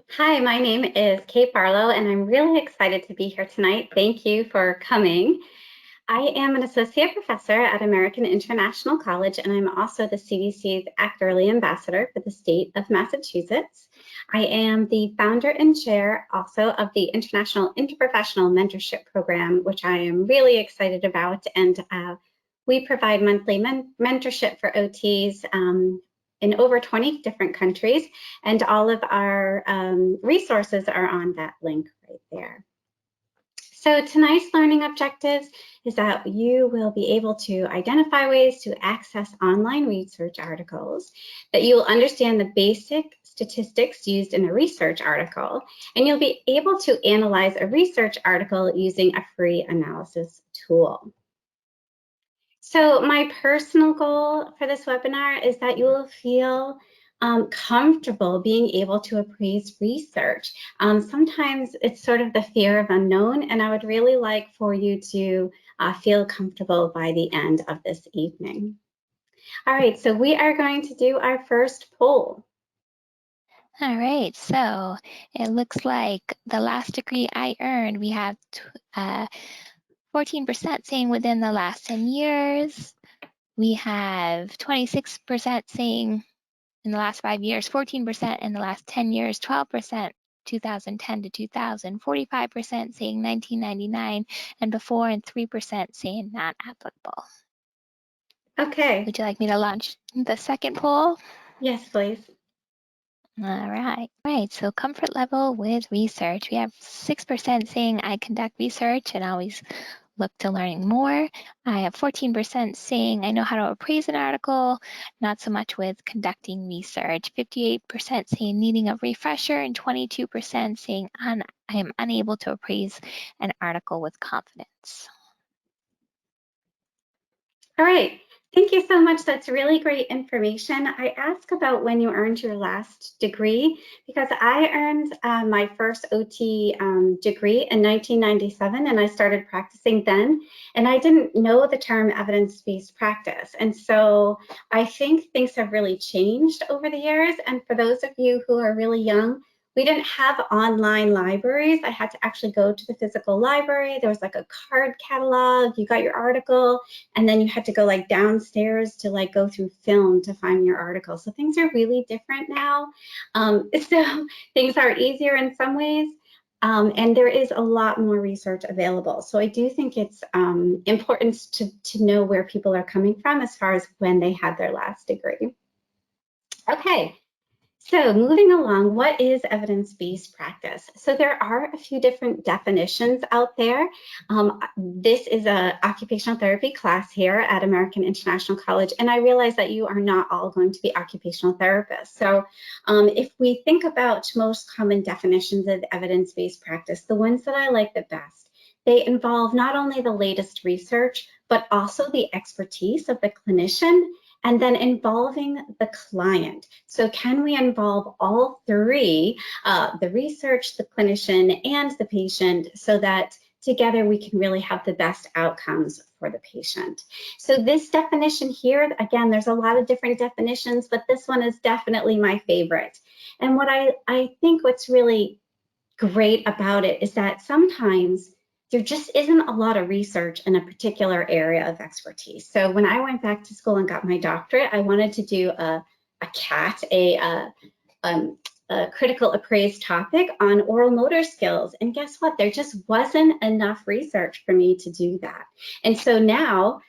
Hi, my name is Kate Barlow, and I'm really excited to be here tonight. Thank you for coming. I am an associate professor at American International College, and I'm also the CDC's Act Early Ambassador for the state of Massachusetts. I am the founder and chair also of the International Interprofessional Mentorship Program, which I am really excited about. And we provide monthly mentorship for OTs in over 20 different countries, and all of our resources are on that link right there. So tonight's learning objectives is that you will be able to identify ways to access online research articles, that you will understand the basic statistics used in a research article, and you'll be able to analyze a research article using a free analysis tool. So my personal goal for this webinar is that you will feel comfortable being able to appraise research. Sometimes it's sort of the fear of unknown, and I would really like for you to feel comfortable by the end of this evening. All right, so we are going to do our first poll. All right, so it looks like the last degree I earned, we have 14% saying within the last 10 years. We have 26% saying in the last 5 years, 14% in the last 10 years, 12% 2010 to 2000, 45% saying 1999 and before, and 3% saying not applicable. Okay. Would you like me to launch the second poll? Yes, please. All right, so comfort level with research. We have 6% saying I conduct research and always look to learning more. I have 14% saying I know how to appraise an article, not so much with conducting research. 58% saying needing a refresher, and 22% saying I am unable to appraise an article with confidence. All right. Thank you so much. That's really great information. I asked about when you earned your last degree because I earned my first OT degree in 1997, and I started practicing then. And I didn't know the term evidence-based practice. And so I think things have really changed over the years. And for those of you who are really young, we didn't have online libraries. I had to actually go to the physical library. There was like a card catalog. You got your article, and then you had to go like downstairs to like go through film to find your article. So things are really different now. So things are easier in some ways. And there is a lot more research available. So I do think it's important to know where people are coming from as far as when they had their last degree. Okay. So moving along, what is evidence-based practice? So there are a few different definitions out there. This is an occupational therapy class here at American International College, and I realize that you are not all going to be occupational therapists. So if we think about most common definitions of evidence-based practice, the ones that I like the best, they involve not only the latest research, but also the expertise of the clinician, and then involving the client. So can we involve all three, the research, the clinician, and the patient, so that together we can really have the best outcomes for the patient? So this definition here, again, there's a lot of different definitions, but this one is definitely my favorite. And what I think what's really great about it is that sometimes there just isn't a lot of research in a particular area of expertise. So when I went back to school and got my doctorate, I wanted to do a CAT, a critical appraised topic on oral motor skills. And guess what? There just wasn't enough research for me to do that. And so now,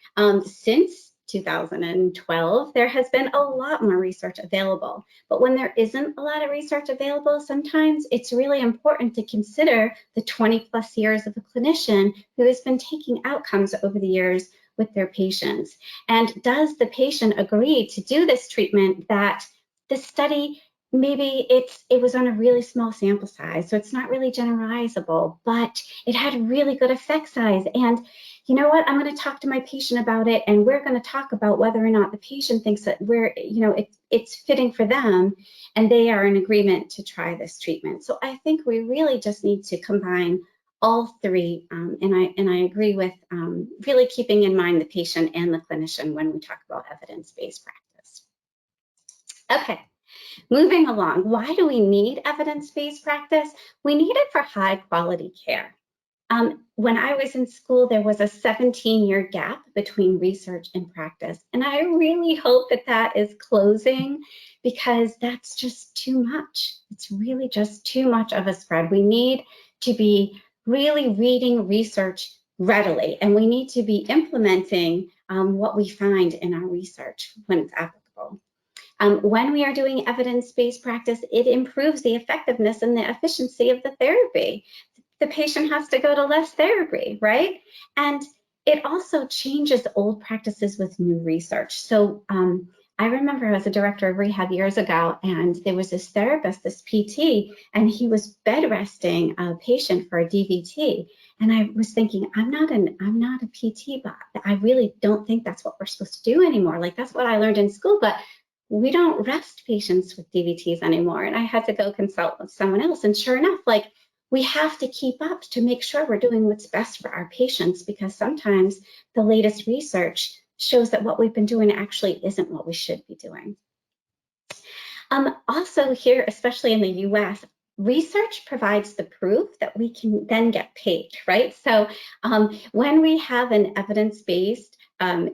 since 2012, there has been a lot more research available. But when there isn't a lot of research available, sometimes it's really important to consider the 20+ years of a clinician who has been taking outcomes over the years with their patients. And does the patient agree to do this treatment that the study, maybe it was on a really small sample size, so it's not really generalizable, but it had really good effect size. And you know what, I'm going to talk to my patient about it, and we're going to talk about whether or not the patient thinks that it's fitting for them, and they are in agreement to try this treatment. So I think we really just need to combine all three, and I agree with really keeping in mind the patient and the clinician when we talk about evidence-based practice. Okay. Moving along, why do we need evidence-based practice? We need it for high quality care. When I was in school, there was a 17-year gap between research and practice. And I really hope that that is closing, because that's just too much. It's really just too much of a spread. We need to be really reading research readily, and we need to be implementing what we find in our research when it's applicable. When we are doing evidence-based practice, it improves the effectiveness and the efficiency of the therapy. The patient has to go to less therapy, right? And it also changes old practices with new research. So I remember I was a director of rehab years ago, and there was this therapist, this PT, and he was bed resting a patient for a DVT. And I was thinking, I'm not a PT, but I really don't think that's what we're supposed to do anymore. Like, that's what I learned in school, but we don't rest patients with DVTs anymore. And I had to go consult with someone else. And sure enough, like, we have to keep up to make sure we're doing what's best for our patients, because sometimes the latest research shows that what we've been doing actually isn't what we should be doing. Also here, especially in the US, research provides the proof that we can then get paid, right? So when we have an evidence-based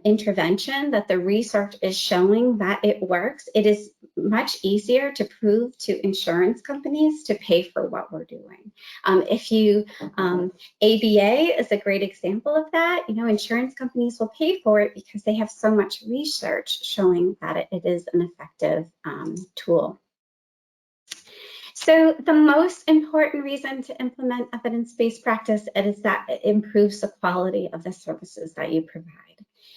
intervention that the research is showing that it works, it is much easier to prove to insurance companies to pay for what we're doing. ABA is a great example of that. You know, insurance companies will pay for it because they have so much research showing that it is an effective tool. So the most important reason to implement evidence-based practice is that it improves the quality of the services that you provide.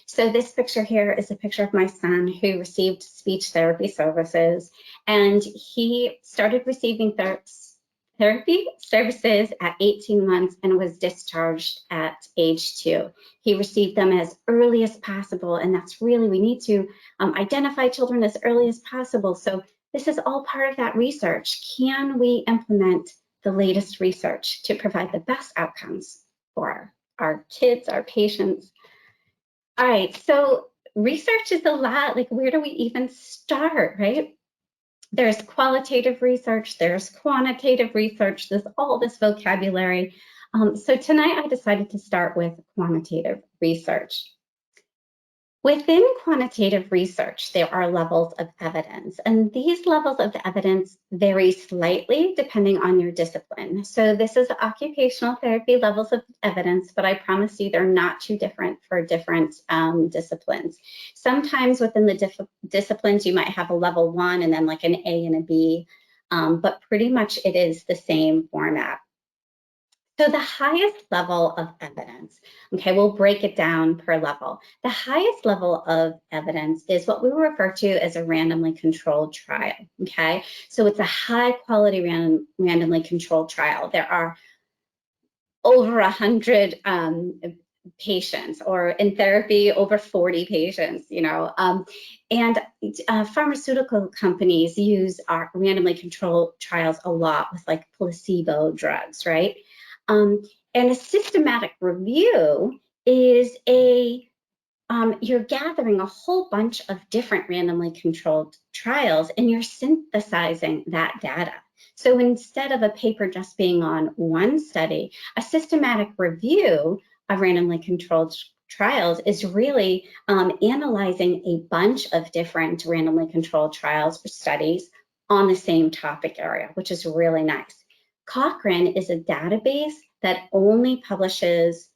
So this picture here is a picture of my son who received speech therapy services, and he started receiving therapy services at 18 months and was discharged at age 2. He received them as early as possible, and that's really, we need to identify children as early as possible. So this is all part of that research. Can we implement the latest research to provide the best outcomes for our kids, our patients? All right, so research is a lot. Like, where do we even start, right? There's qualitative research, there's quantitative research, there's all this vocabulary. So tonight I decided to start with quantitative research. Within quantitative research, there are levels of evidence, and these levels of evidence vary slightly depending on your discipline. So this is occupational therapy levels of evidence, but I promise you they're not too different for different disciplines. Sometimes within the disciplines, you might have a level 1 and then like an A and a B, but pretty much it is the same format. So the highest level of evidence, okay, we'll break it down per level. The highest level of evidence is what we refer to as a randomly controlled trial, okay? So it's a high quality randomly controlled trial. There are over 100 patients, or in therapy, over 40 patients, you know. And pharmaceutical companies use our randomly controlled trials a lot with like placebo drugs, right? And a systematic review is you're gathering a whole bunch of different randomly controlled trials and you're synthesizing that data. So instead of a paper just being on one study, a systematic review of randomly controlled trials is really analyzing a bunch of different randomly controlled trials or studies on the same topic area, which is really nice. Cochrane is a database that only publishes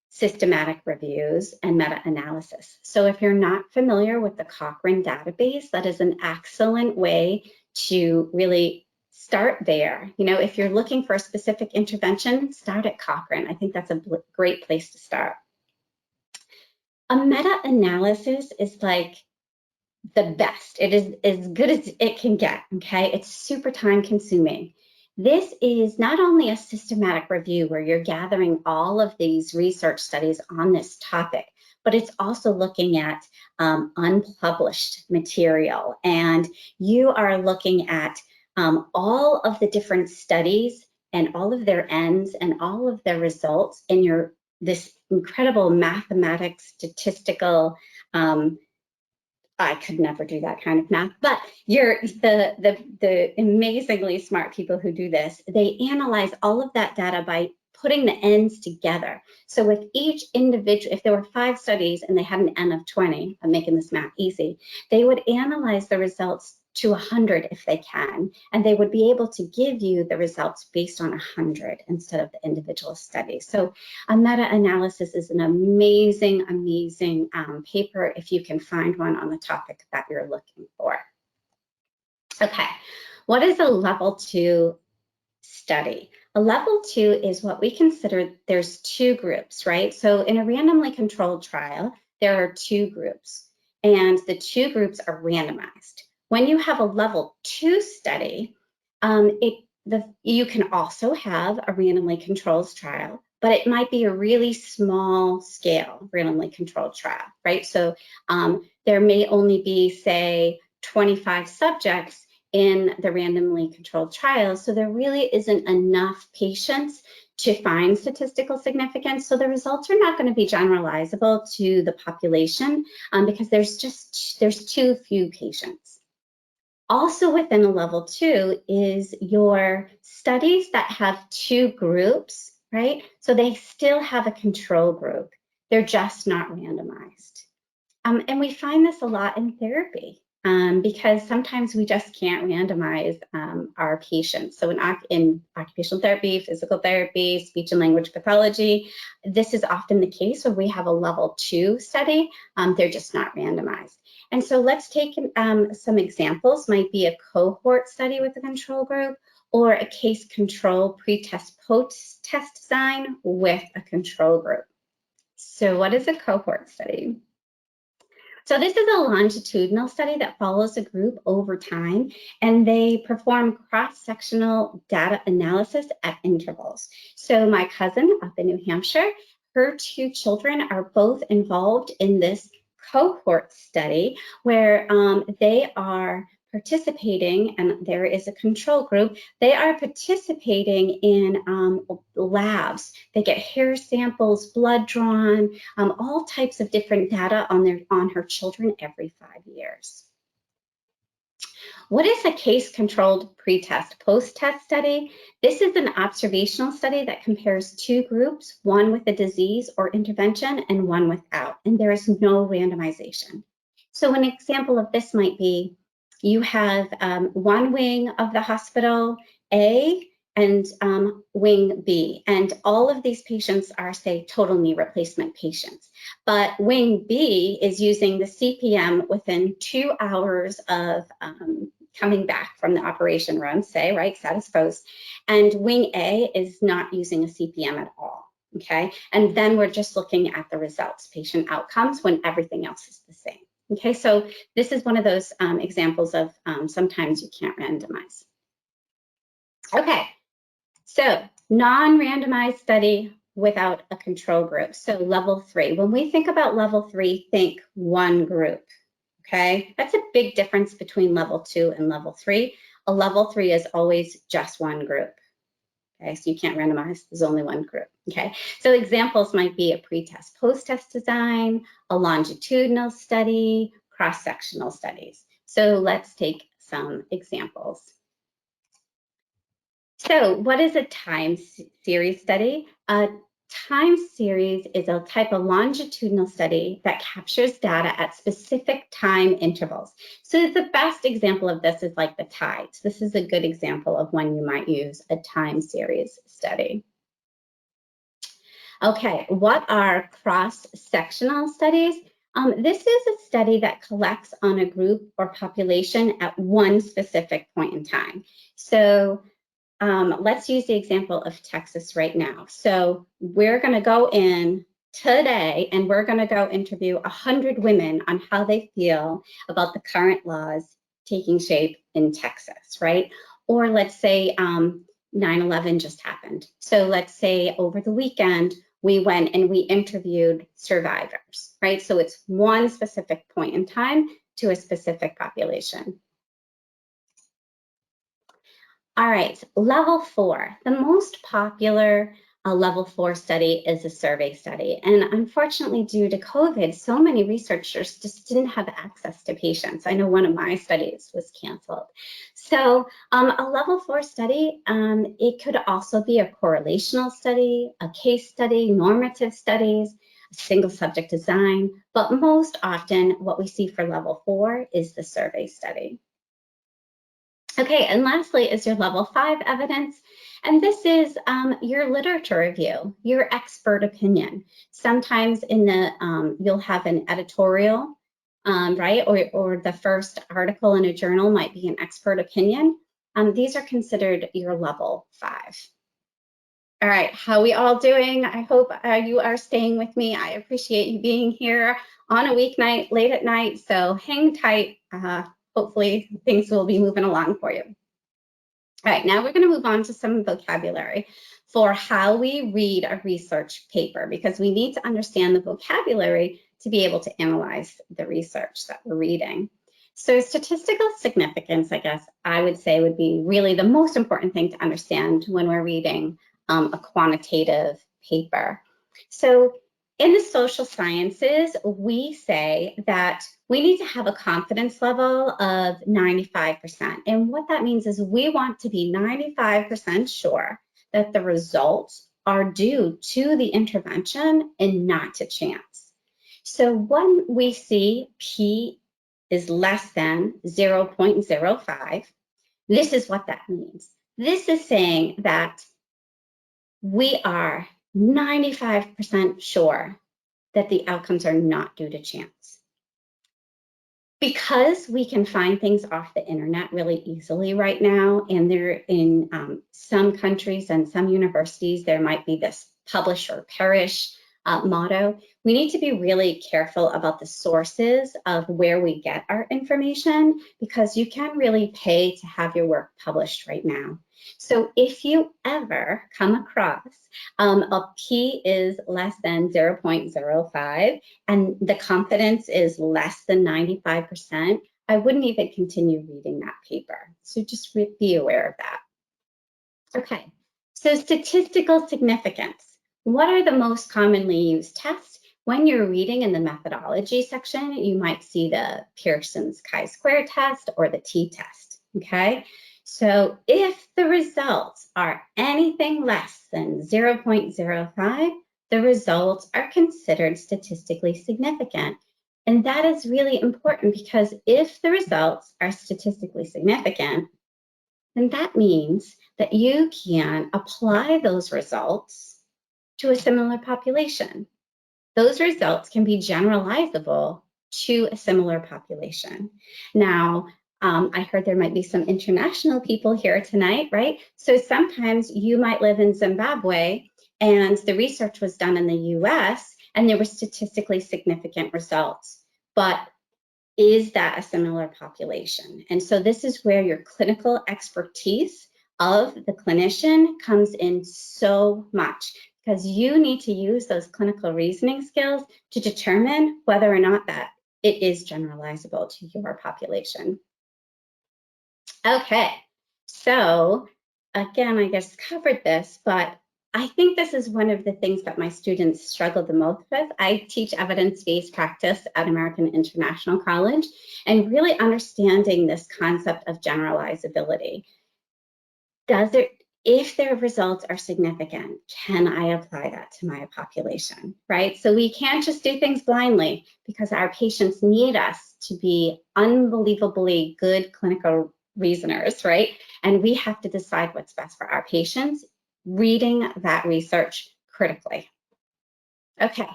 systematic reviews and meta-analysis. So if you're not familiar with the Cochrane database, that is an excellent way to really start there. You know, if you're looking for a specific intervention, start at Cochrane. I think that's a great place to start. A meta-analysis is like the best. It is as good as it can get, okay? It's super time consuming. This is not only a systematic review where you're gathering all of these research studies on this topic, but it's also looking at unpublished material. And you are looking at all of the different studies and all of their ends and all of their results in this incredible mathematics, statistical I could never do that kind of math, but you're the amazingly smart people who do this, they analyze all of that data by putting the ends together. So with each individual, if there were 5 studies and they had an N of 20, I'm making this math easy, they would analyze the results to 100 if they can, and they would be able to give you the results based on 100 instead of the individual studies. So a meta-analysis is an amazing, amazing paper if you can find one on the topic that you're looking for. Okay, what is a level 2 study? A level 2 is what we consider, there's 2 groups, right? So in a randomly controlled trial, there are 2 groups, and the 2 groups are randomized. When you have a level 2 study, you can also have a randomly controlled trial, but it might be a really small scale randomly controlled trial, right? So there may only be, say, 25 subjects in the randomly controlled trials, so there really isn't enough patients to find statistical significance. So the results are not going to be generalizable to the population because there's too few patients. Also within a level 2 is your studies that have 2 groups, right? So they still have a control group. They're just not randomized. And we find this a lot in therapy because sometimes we just can't randomize our patients. So in occupational therapy, physical therapy, speech and language pathology, this is often the case where we have a level 2 study. They're just not randomized. And so let's take some examples. Might be a cohort study with a control group, or a case control pre-test post-test design with a control group. So what is a cohort study? So this is a longitudinal study that follows a group over time, and they perform cross-sectional data analysis at intervals. So my cousin up in New Hampshire, her 2 children are both involved in this cohort study where they are participating, and there is a control group, they are participating in labs. They get hair samples, blood drawn, all types of different data on her children every 5 years. What is a case-controlled pre-test post-test study? This is an observational study that compares 2 groups, one with a disease or intervention and one without, and there is no randomization. So an example of this might be you have one wing of the hospital A and wing B, and all of these patients are, say, total knee replacement patients. But wing B is using the CPM within 2 hours of coming back from the operation room, say, right, status post, and wing A is not using a CPM at all, okay? And then we're just looking at the results, patient outcomes, when everything else is the same. Okay, so this is one of those examples of sometimes you can't randomize. Okay, so non-randomized study without a control group. So level 3, when we think about level 3, think one group, okay? That's a big difference between level 2 and level 3. A level 3 is always just one group. Okay, so you can't randomize, there's only one group, okay? So examples might be a pre-test, post-test design, a longitudinal study, cross-sectional studies. So let's take some examples. So what is a time series study? A time series is a type of longitudinal study that captures data at specific time intervals. So the best example of this is like the tides. This is a good example of when you might use a time series study. Okay, what are cross-sectional studies? This is a study that collects on a group or population at one specific point in time. So let's use the example of Texas right now. So we're going to go in today and we're going to go interview 100 women on how they feel about the current laws taking shape in Texas, right? Or let's say 9/11 just happened. So let's say over the weekend, we went and we interviewed survivors, right? So it's one specific point in time to a specific population. All right, level 4, the most popular a level 4 study is a survey study. And unfortunately, due to COVID, so many researchers just didn't have access to patients. I know one of my studies was canceled. So a level 4 study, it could also be a correlational study, a case study, normative studies, a single subject design, but most often what we see for level 4 is the survey study. Okay, and lastly is your level 5 evidence. And this is your literature review, your expert opinion. Sometimes in the, you'll have an editorial, right? Or the first article in a journal might be an expert opinion. These are considered your level 5. All right, how are we all doing? I hope you are staying with me. I appreciate you being here on a weeknight, late at night, so hang tight. Hopefully things will be moving along for you. All right, now we're going to move on to some vocabulary for how we read a research paper, because we need to understand the vocabulary to be able to analyze the research that we're reading. So statistical significance, I guess I would say, would be really the most important thing to understand when we're reading a quantitative paper. So in the social sciences, we say that we need to have a confidence level of 95%. And what that means is we want to be 95% sure that the results are due to the intervention and not to chance. So when we see P is less than 0.05, this is what that means. This is saying that we are 95% sure that the outcomes are not due to chance. Because we can find things off the internet really easily right now, and they're in some countries and some universities, there might be this publish or perish motto. We need to be really careful about the sources of where we get our information, because you can really pay to have your work published right now. So if you ever come across a P is less than 0.05 and the confidence is less than 95%, I wouldn't even continue reading that paper. So just be aware of that. Okay, so statistical significance. What are the most commonly used tests? When you're reading in the methodology section, you might see the Pearson's chi-square test or the t-test, okay? So if the results are anything less than 0.05, the results are considered statistically significant. And that is really important, because if the results are statistically significant, then that means that you can apply those results to a similar population. Those results can be generalizable to a similar population. Now, I heard there might be some international people here tonight, right? So sometimes you might live in Zimbabwe and the research was done in the US and there were statistically significant results, but is that a similar population? And so this is where your clinical expertise of the clinician comes in so much, because you need to use those clinical reasoning skills to determine whether or not that it is generalizable to your population. Okay, so again, I just covered this, but I think this is one of the things that my students struggle the most with. I teach evidence-based practice at American International College, and really understanding this concept of generalizability. If their results are significant, can I apply that to my population, right? So we can't just do things blindly, because our patients need us to be unbelievably good clinical reasoners, right? And we have to decide what's best for our patients, reading that research critically. Okay,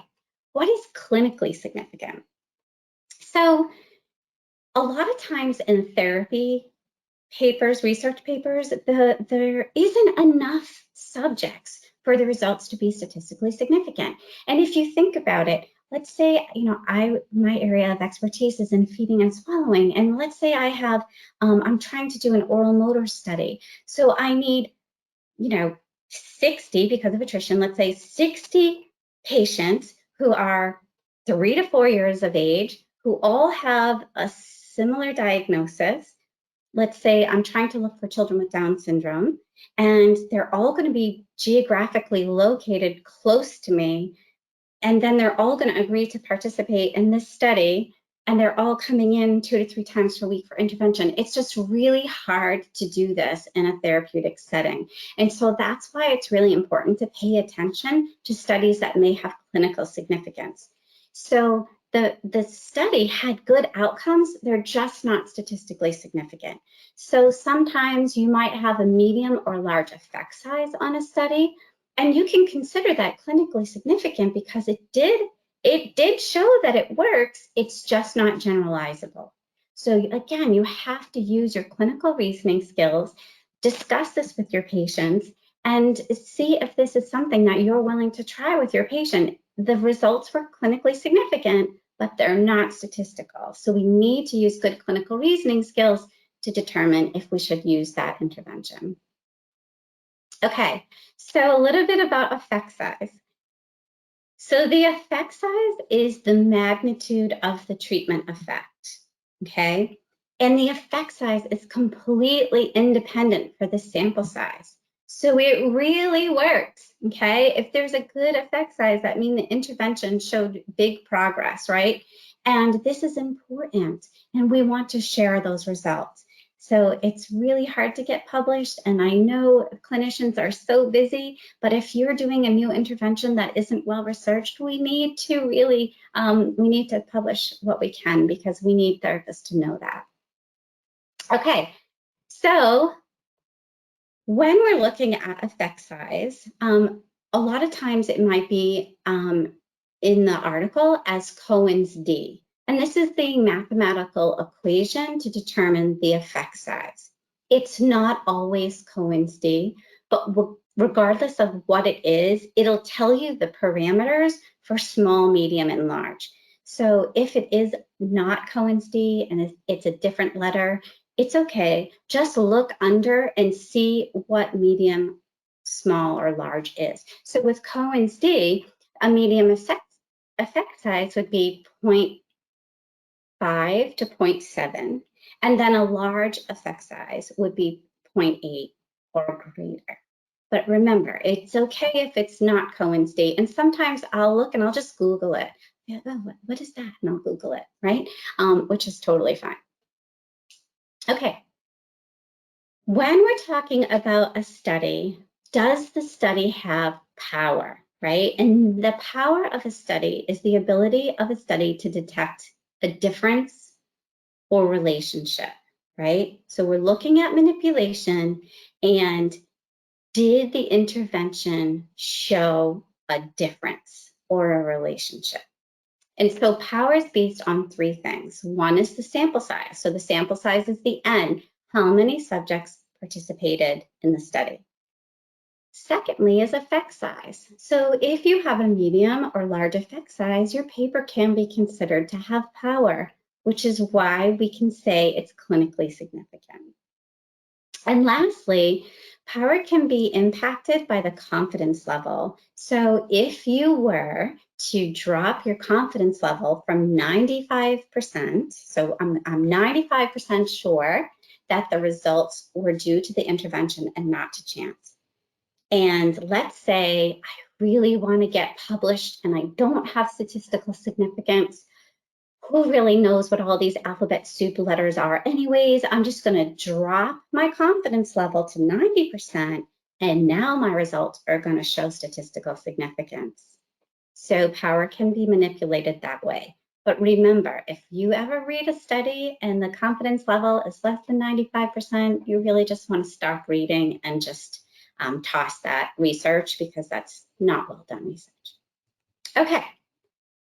what is clinically significant? So a lot of times in therapy papers, research papers, there isn't enough subjects for the results to be statistically significant. And if you think about it, let's say, my area of expertise is in feeding and swallowing, and let's say I have, I'm trying to do an oral motor study. So I need, 60, because of attrition, let's say 60 patients who are 3 to 4 years of age, who all have a similar diagnosis, let's say I'm trying to look for children with Down syndrome, and they're all going to be geographically located close to me, and then they're all going to agree to participate in this study, and they're all coming in 2 to 3 times per week for intervention. It's just really hard to do this in a therapeutic setting. And so that's why it's really important to pay attention to studies that may have clinical significance. So the study had good outcomes, they're just not statistically significant. So sometimes you might have a medium or large effect size on a study, and you can consider that clinically significant because it did show that it works, it's just not generalizable. So again, you have to use your clinical reasoning skills, discuss this with your patients, and see if this is something that you're willing to try with your patient. The results were clinically significant, but they're not statistical. So we need to use good clinical reasoning skills to determine if we should use that intervention. Okay, so a little bit about effect size. So the effect size is the magnitude of the treatment effect, okay? And the effect size is completely independent for the sample size. So it really works, okay? If there's a good effect size, that means the intervention showed big progress, right? And this is important, and we want to share those results. So it's really hard to get published, and I know clinicians are so busy, but if you're doing a new intervention that isn't well researched, we need to really, we need to publish what we can because we need therapists to know that. Okay, so when we're looking at effect size, a lot of times it might be in the article as Cohen's d. And this is the mathematical equation to determine the effect size. It's not always Cohen's d, but regardless of what it is, it'll tell you the parameters for small, medium, and large. So if it is not Cohen's d and it's a different letter, it's okay. Just look under and see what medium, small, or large is. So with Cohen's d, a medium effect size would be 0.5 to 0.7, and then a large effect size would be 0.8 or greater. But remember, it's okay if it's not Cohen's d. And sometimes I'll look and I'll just Google it. Yeah, oh, what is that? And I'll Google it, right? Which is totally fine. Okay. When we're talking about a study, does the study have power, right? And the power of a study is the ability of a study to detect a difference or relationship, right? So we're looking at manipulation, and did the intervention show a difference or a relationship? And so power is based on 3 things. One is the sample size. So the sample size is the N. How many subjects participated in the study? Secondly is effect size. So if you have a medium or large effect size, your paper can be considered to have power, which is why we can say it's clinically significant. And lastly, power can be impacted by the confidence level. So if you were to drop your confidence level from 95%, so I'm 95% sure that the results were due to the intervention and not to chance. And let's say I really want to get published and I don't have statistical significance. Who really knows what all these alphabet soup letters are? Anyways, I'm just going to drop my confidence level to 90%, and now my results are going to show statistical significance. So power can be manipulated that way. But remember, if you ever read a study and the confidence level is less than 95%, you really just want to stop reading and just toss that research because that's not well done research. Okay.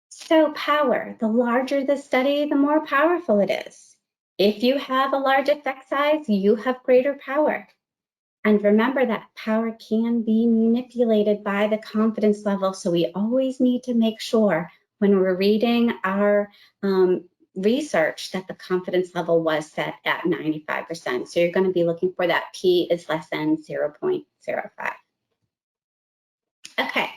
So power, the larger the study, the more powerful it is. If you have a large effect size, you have greater power. And remember that power can be manipulated by the confidence level. So we always need to make sure when we're reading our research that the confidence level was set at 95%. So you're going to be looking for that P is less than 0.05. Okay.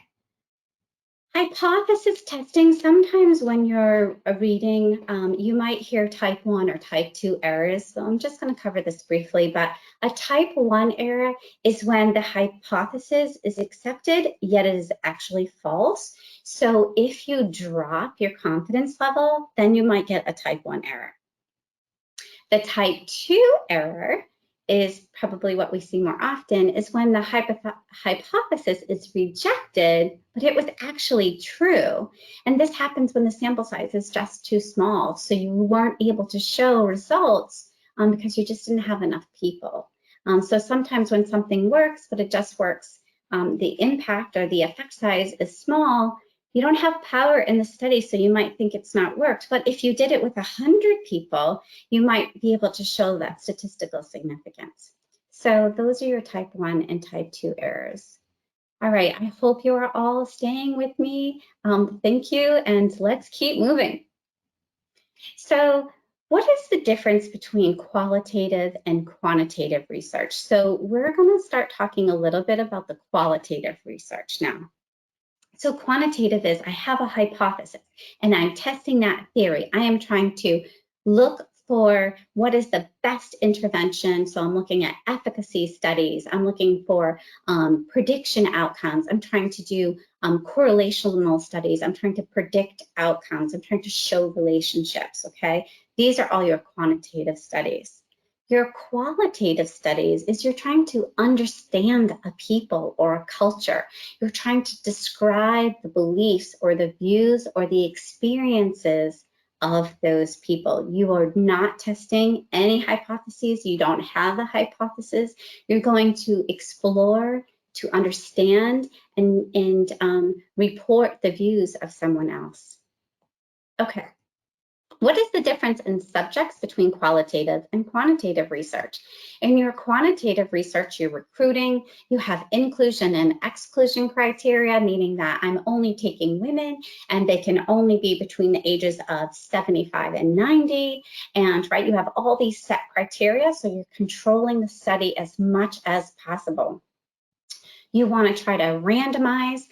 Hypothesis testing, sometimes when you're reading, you might hear type 1 or type 2 errors. So I'm just going to cover this briefly, but a type 1 error is when the hypothesis is accepted, yet it is actually false. So if you drop your confidence level, then you might get a type 1 error. The type 2 error is probably what we see more often, is when the hypothesis is rejected, but it was actually true. And this happens when the sample size is just too small. So you weren't able to show results because you just didn't have enough people. So sometimes when something works, but it just works, the impact or the effect size is small, you don't have power in the study, so you might think it's not worked. But if you did it with 100 people, you might be able to show that statistical significance. So those are your type 1 and type 2 errors. All right, I hope you are all staying with me. Thank you, and let's keep moving. So what is the difference between qualitative and quantitative research? So we're going to start talking a little bit about the qualitative research now. So quantitative is I have a hypothesis and I'm testing that theory. I am trying to look for what is the best intervention. So I'm looking at efficacy studies. I'm looking for prediction outcomes. I'm trying to do correlational studies. I'm trying to predict outcomes. I'm trying to show relationships, okay? These are all your quantitative studies. Your qualitative studies is you're trying to understand a people or a culture. You're trying to describe the beliefs or the views or the experiences of those people. You are not testing any hypotheses. You don't have a hypothesis. You're going to explore, to understand, and report the views of someone else. Okay. What is the difference in subjects between qualitative and quantitative research? In your quantitative research, you're recruiting, you have inclusion and exclusion criteria, meaning that I'm only taking women and they can only be between the ages of 75 and 90. And right, you have all these set criteria, so you're controlling the study as much as possible. You want to try to randomize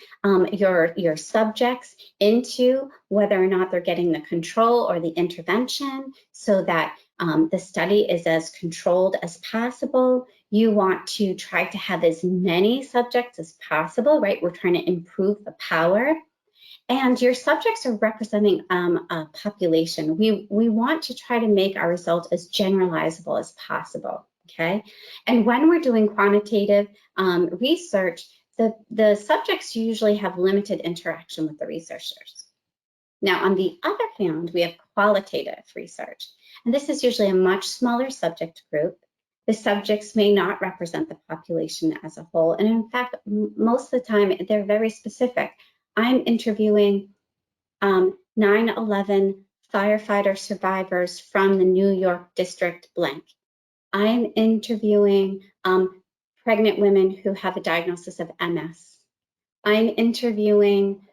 your subjects into whether or not they're getting the control or the intervention so that the study is as controlled as possible. You want to try to have as many subjects as possible, right? We're trying to improve the power. And your subjects are representing a population. We want to try to make our results as generalizable as possible. Okay, and when we're doing quantitative research, the subjects usually have limited interaction with the researchers. Now, on the other hand, we have qualitative research, and this is usually a much smaller subject group. The subjects may not represent the population as a whole, and in fact, most of the time, they're very specific. I'm interviewing 9/11 firefighter survivors from the New York district blank. I'm interviewing pregnant women who have a diagnosis of MS. I'm interviewing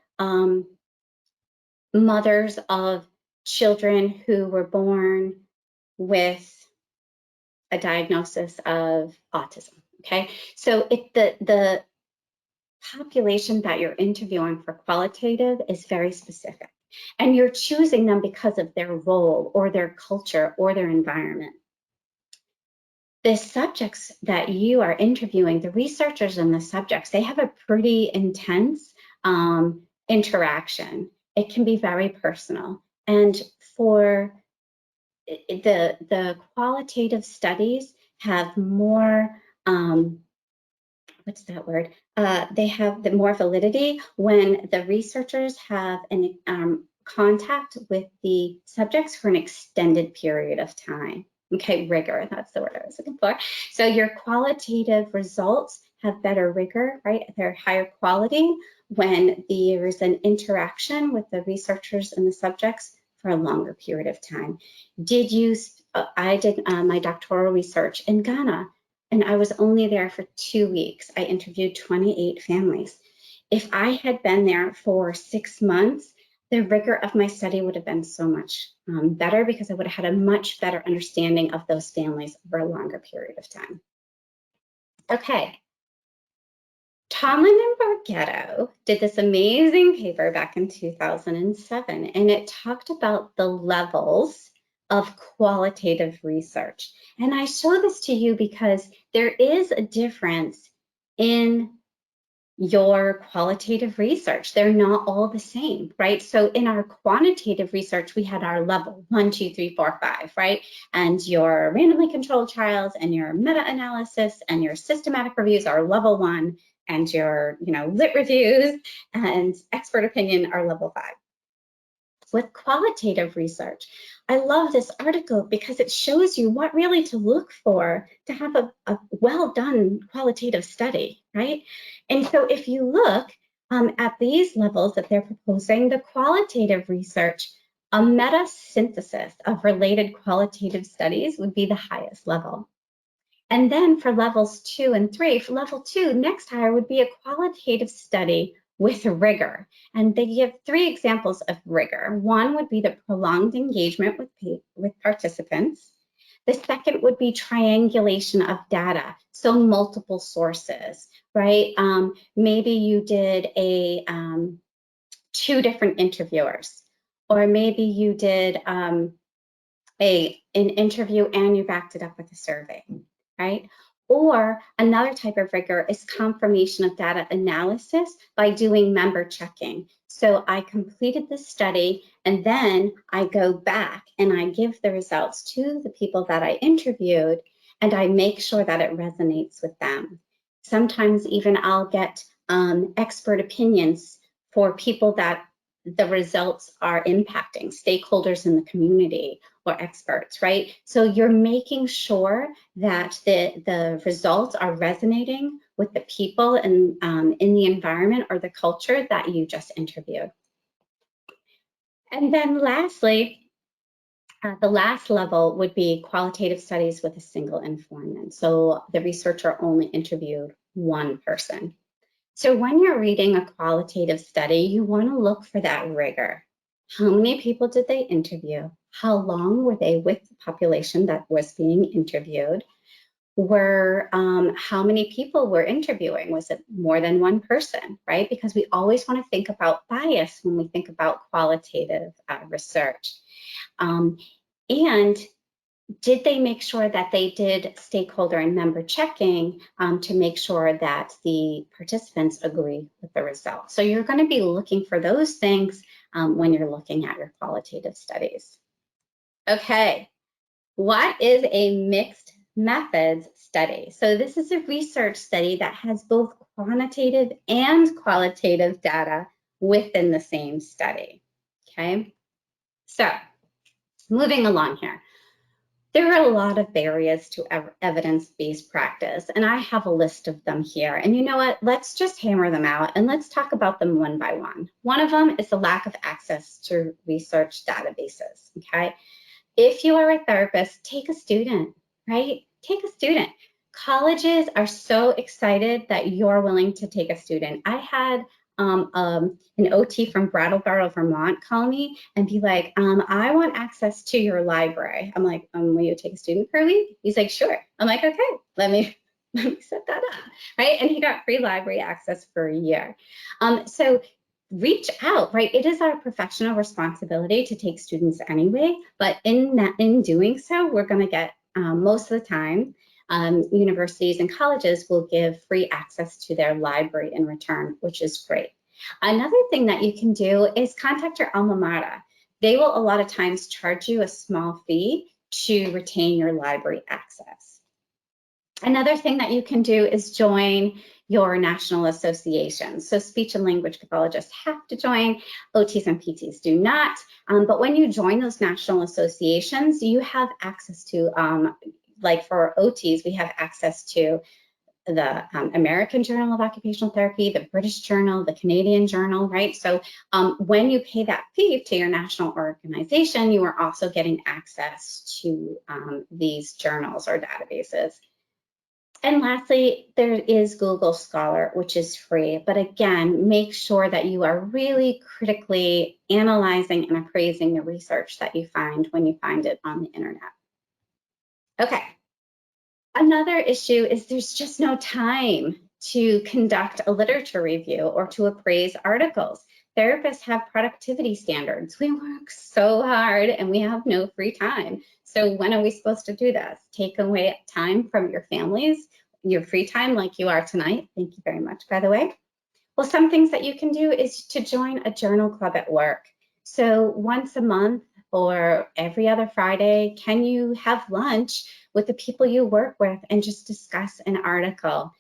mothers of children who were born with a diagnosis of autism, okay? So the population that you're interviewing for qualitative is very specific. And you're choosing them because of their role or their culture or their environment. The subjects that you are interviewing, the researchers and the subjects, they have a pretty intense interaction. It can be very personal. And for the qualitative studies have more, what's that word? They have the more validity when the researchers have an contact with the subjects for an extended period of time. Okay, rigor, that's the word I was looking for. So your qualitative results have better rigor, right? They're higher quality when there's an interaction with the researchers and the subjects for a longer period of time. I did my doctoral research in Ghana, and I was only there for 2 weeks. I interviewed 28 families. If I had been there for 6 months, the rigor of my study would have been so much better because I would have had a much better understanding of those families over a longer period of time. Okay, Tomlin and Borghetto did this amazing paper back in 2007, and it talked about the levels of qualitative research. And I show this to you because there is a difference in your qualitative research. They're not all the same, right? So in our quantitative research, we had our level 1, 2, 3, 4, 5, right? And your randomly controlled trials and your meta-analysis and your systematic reviews are level 1, and your lit reviews and expert opinion are level 5. With qualitative research, I love this article because it shows you what really to look for to have a well-done qualitative study, right? And so if you look at these levels that they're proposing, the qualitative research, a meta-synthesis of related qualitative studies would be the highest level. And then for levels 2 and 3, for level 2, next higher would be a qualitative study with rigor. And they give 3 examples of rigor. One would be the prolonged engagement with participants. The second would be triangulation of data, so multiple sources, right? Maybe you did 2 different interviewers, or maybe you did an interview and you backed it up with a survey, right? Or another type of rigor is confirmation of data analysis by doing member checking. So I completed the study and then I go back and I give the results to the people that I interviewed and I make sure that it resonates with them. Sometimes even I'll get expert opinions for people that the results are impacting, stakeholders in the community or experts, right? So you're making sure that the results are resonating with the people and in the environment or the culture that you just interviewed. And then lastly, the last level would be qualitative studies with a single informant. So the researcher only interviewed one person. So when you're reading a qualitative study, you want to look for that rigor. How many people did they interview? How long were they with the population that was being interviewed? How many people were interviewing? Was it more than one person, right? Because we always want to think about bias when we think about qualitative research. And did they make sure that they did stakeholder and member checking to make sure that the participants agree with the results? So you're going to be looking for those things when you're looking at your qualitative studies. Okay, what is a mixed methods study? So this is a research study that has both quantitative and qualitative data within the same study. Okay, so moving along here. There are a lot of barriers to evidence-based practice, and I have a list of them here. And you know what? Let's just hammer them out and let's talk about them one by one. One of them is the lack of access to research databases, okay? If you are a therapist, take a student, right? Take a student. Colleges are so excited that you're willing to take a student. I had an OT from Brattleboro, Vermont call me and be like, I want access to your library. I'm like, will you take a student per week? He's like, sure. I'm like, okay, let me set that up, right? And he got free library access for a year. So reach out, right? It is our professional responsibility to take students anyway, but in doing so, we're going to get most of the time, universities and colleges will give free access to their library in return, which is great. Another thing that you can do is contact your alma mater. They will a lot of times charge you a small fee to retain your library access. Another thing that you can do is join your national associations. So speech and language pathologists have to join, OTs and PTs do not. But when you join those national associations, you have access to, like for OTs, we have access to the American Journal of Occupational Therapy, the British Journal, the Canadian Journal, right? So when you pay that fee to your national organization, you are also getting access to these journals or databases. And lastly, there is Google Scholar, which is free. But again, make sure that you are really critically analyzing and appraising the research that you find when you find it on the internet. Okay. Another issue is there's just no time to conduct a literature review or to appraise articles. Therapists have productivity standards. We work so hard and we have no free time. So when are we supposed to do this? Take away time from your families, your free time like you are tonight. Thank you very much, by the way. Well, some things that you can do is to join a journal club at work. So once a month or every other Friday, can you have lunch with the people you work with and just discuss an article?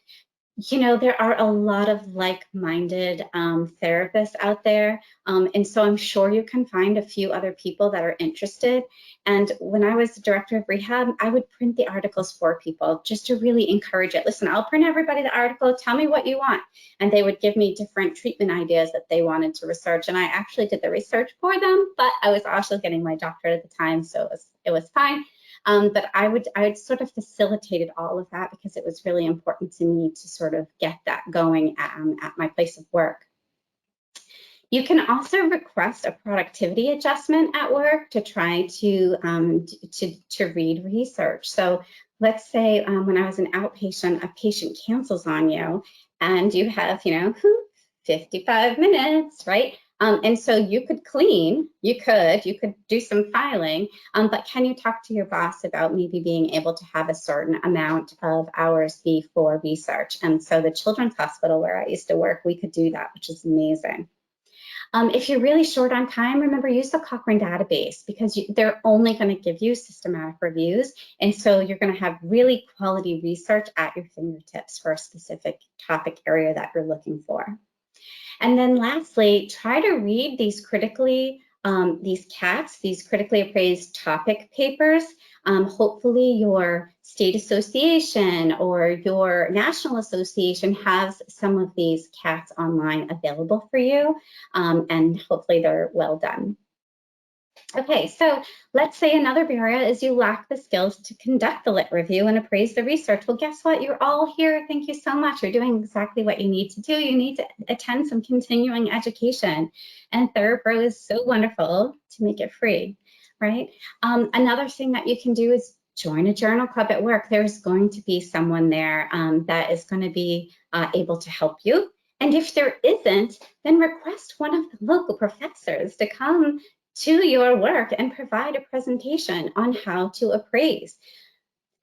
You know, there are a lot of like-minded therapists out there, and so I'm sure you can find a few other people that are interested. And when I was the director of rehab, I would print the articles for people just to really encourage it. Listen, I'll print everybody the article, tell me what you want. And they would give me different treatment ideas that they wanted to research. And I actually did the research for them, but I was also getting my doctorate at the time, so it was fine. But I would sort of facilitated all of that because it was really important to me to sort of get that going at my place of work. You can also request a productivity adjustment at work to try to read research. So let's say when I was an outpatient, a patient cancels on you and you have, 55 minutes, right? And so you could clean, you could do some filing, but can you talk to your boss about maybe being able to have a certain amount of hours be for research? And so the Children's Hospital where I used to work, we could do that, which is amazing. If you're really short on time, remember, use the Cochrane database because they're only going to give you systematic reviews. And so you're going to have really quality research at your fingertips for a specific topic area that you're looking for. And then lastly, try to read these critically, these CATs, these critically appraised topic papers. Hopefully your state association or your national association has some of these CATs online available for you, and hopefully they're well done. Okay, so let's say another barrier is you lack the skills to conduct the lit review and appraise the research. Well, guess what? You're all here. Thank you so much. You're doing exactly what you need to do. You need to attend some continuing education. And Therapro is so wonderful to make it free, right? Another thing that you can do is join a journal club at work. There's going to be someone there that is going to be able to help you. And if there isn't, then request one of the local professors to come to your work and provide a presentation on how to appraise.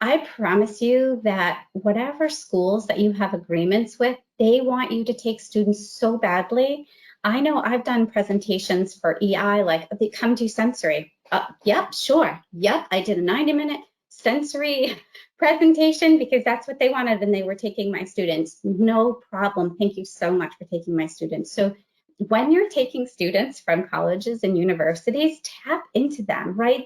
I promise you that whatever schools that you have agreements with, they want you to take students so badly. I know I've done presentations for EI, like they come to sensory. Yep, sure. Yep, I did a 90-minute sensory presentation because that's what they wanted and they were taking my students. No problem. Thank you so much for taking my students. So when you're taking students from colleges and universities, tap into them, right?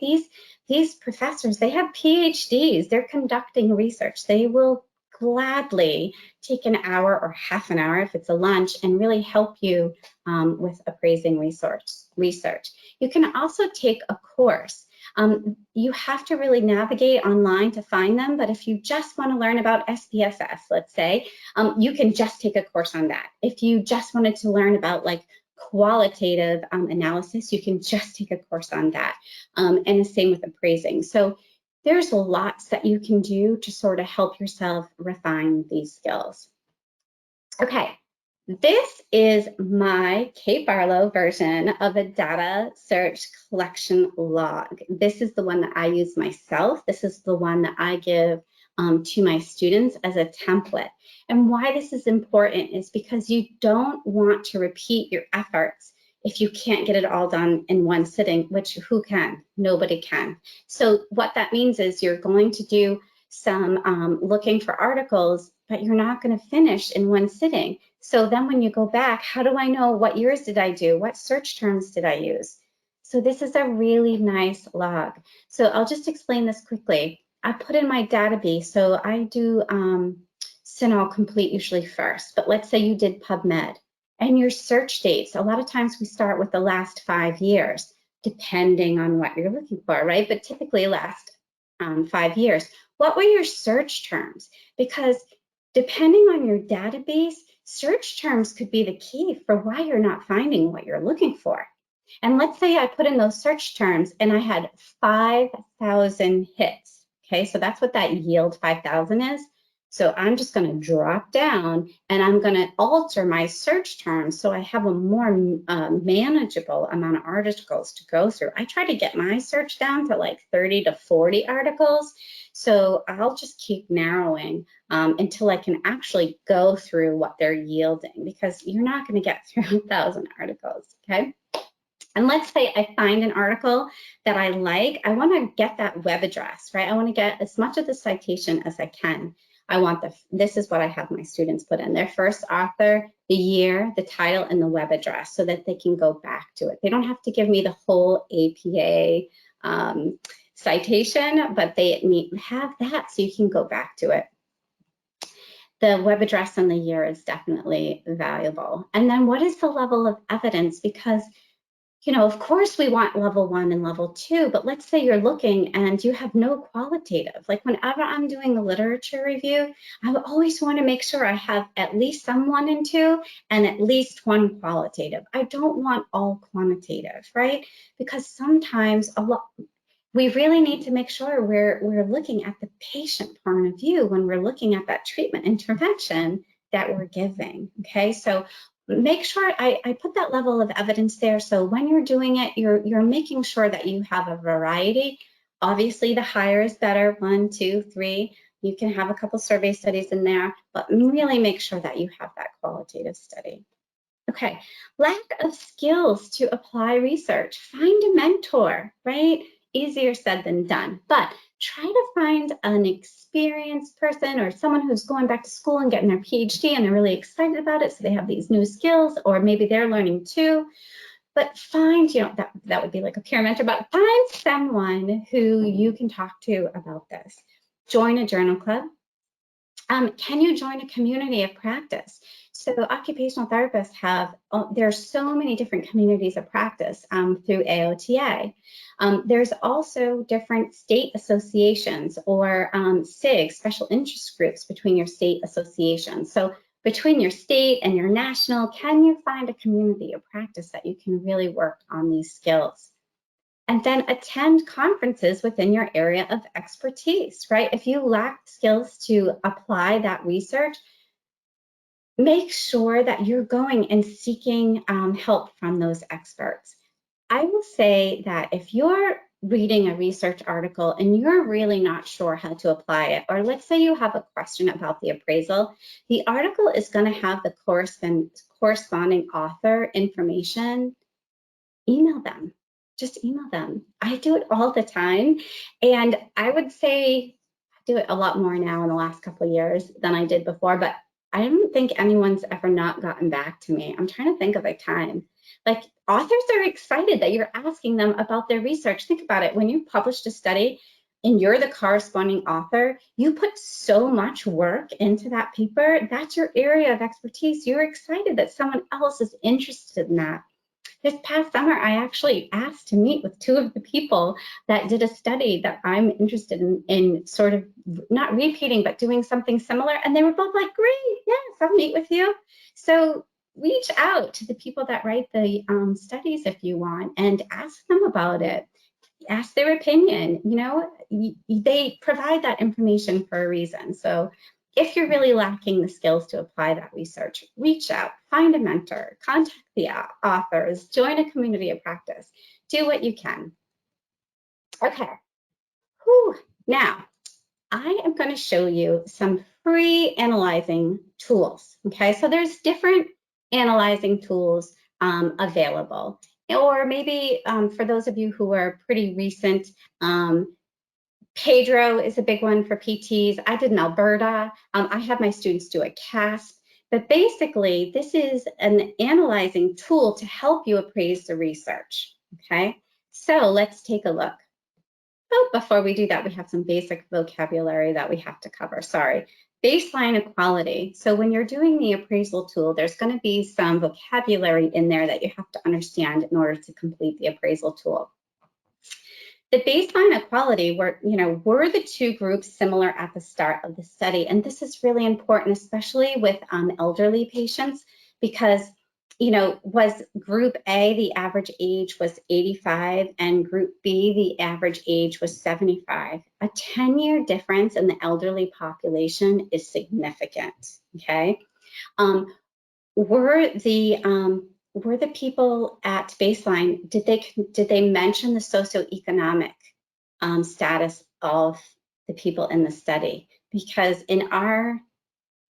These professors, they have PhDs, they're conducting research. They will gladly take an hour or half an hour if it's a lunch and really help you with appraising research. You can also take a course. You have to really navigate online to find them, but if you just want to learn about SPSS, let's say, you can just take a course on that. If you just wanted to learn about like qualitative analysis, you can just take a course on that. And the same with appraising. So there's lots that you can do to sort of help yourself refine these skills. Okay. This is my Kate Barlow version of a data search collection log. This is the one that I use myself. This is the one that I give to my students as a template. And why this is important is because you don't want to repeat your efforts if you can't get it all done in one sitting, which who can? Nobody can. So what that means is you're going to do some looking for articles, but you're not going to finish in one sitting. So then when you go back, how do I know what years did I do? What search terms did I use? So this is a really nice log. So I'll just explain this quickly. I put in my database. So I do CINAHL Complete usually first, but let's say you did PubMed and your search dates. A lot of times we start with the last 5 years, depending on what you're looking for, right? But typically last 5 years. What were your search terms? Because depending on your database, search terms could be the key for why you're not finding what you're looking for. And let's say I put in those search terms and I had 5,000 hits. Okay, so that's what that yield 5,000 is. So I'm just going to drop down and I'm going to alter my search terms so I have a more manageable amount of articles to go through. I try to get my search down to like 30 to 40 articles. So I'll just keep narrowing until I can actually go through what they're yielding, because you're not going to get through 1,000 articles, okay? And let's say I find an article that I like. I want to get that web address, right? I want to get as much of the citation as I can. I want this is what I have my students put in: their first author, the year, the title, and the web address, so that they can go back to it. They don't have to give me the whole APA citation, but they have that so you can go back to it. The web address and the year is definitely valuable. And then what is the level of evidence? Because, you know, of course we want level 1 and level 2, but let's say you're looking and you have no qualitative. Like whenever I'm doing a literature review, I always want to make sure I have at least some 1 and 2 and at least 1 qualitative. I don't want all quantitative, right? Because sometimes we really need to make sure we're looking at the patient point of view when we're looking at that treatment intervention that we're giving, okay? So make sure I put that level of evidence there, so when you're doing it, you're making sure that you have a variety. Obviously, the higher is better, 1, 2, 3. You can have a couple survey studies in there, but really make sure that you have that qualitative study. Okay, lack of skills to apply research. Find a mentor, right? Easier said than done, but try to find an experienced person or someone who's going back to school and getting their PhD and they're really excited about it, so they have these new skills, or maybe they're learning too. But find, you know, that would be like a peer mentor, but find someone who you can talk to about this. Join a journal club. Can you join a community of practice? So occupational therapists have, there's so many different communities of practice through AOTA. There's also different state associations or SIG, special interest groups between your state associations. So between your state and your national, can you find a community of practice that you can really work on these skills? And then attend conferences within your area of expertise, right? If you lack skills to apply that research, make sure that you're going and seeking help from those experts. I will say that if you're reading a research article and you're really not sure how to apply it, or let's say you have a question about the appraisal, the article is going to have the corresponding author information. Email them. Just email them. I do it all the time. And I would say I do it a lot more now in the last couple of years than I did before, but I don't think anyone's ever not gotten back to me. I'm trying to think of a time. Like, authors are excited that you're asking them about their research. Think about it. When you published a study and you're the corresponding author, you put so much work into that paper. That's your area of expertise. You're excited that someone else is interested in that. This past summer, I actually asked to meet with 2 of the people that did a study that I'm interested in sort of not repeating, but doing something similar. And they were both like, great, yes, I'll meet with you. So reach out to the people that write the studies if you want and ask them about it. Ask their opinion. You know, they provide that information for a reason. So if you're really lacking the skills to apply that research, reach out, find a mentor, contact the authors, join a community of practice, do what you can. Okay, now I am going to show you some free analyzing tools. Okay, so there's different analyzing tools available. Or maybe for those of you who are pretty recent, Pedro is a big one for PTs. I did in Alberta. I have my students do a CASP. But basically, this is an analyzing tool to help you appraise the research. Okay, so let's take a look. Oh, before we do that, we have some basic vocabulary that we have to cover. Sorry. Baseline equality. So when you're doing the appraisal tool, there's going to be some vocabulary in there that you have to understand in order to complete the appraisal tool. The baseline equality were the 2 groups similar at the start of the study? And this is really important, especially with elderly patients, because was group A, the average age was 85, and group B, the average age was 75. A 10-year difference in the elderly population is significant, okay? Were the people at baseline, did they mention the socioeconomic status of the people in the study? Because in our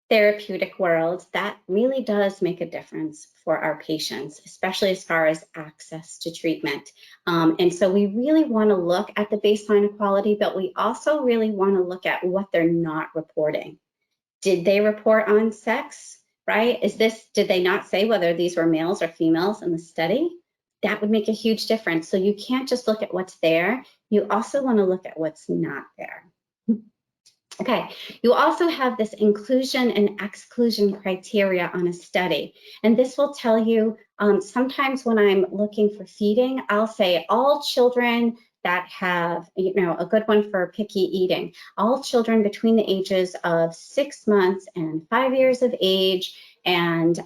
therapeutic world, that really does make a difference for our patients, especially as far as access to treatment. And so we really want to look at the baseline equality, but we also really want to look at what they're not reporting. Did they report on sex, right? Did they not say whether these were males or females in the study? That would make a huge difference. So you can't just look at what's there. You also want to look at what's not there. Okay, you also have this inclusion and exclusion criteria on a study. And this will tell you, sometimes when I'm looking for feeding, I'll say all children that have, a good one for picky eating, all children between the ages of 6 months and 5 years of age, and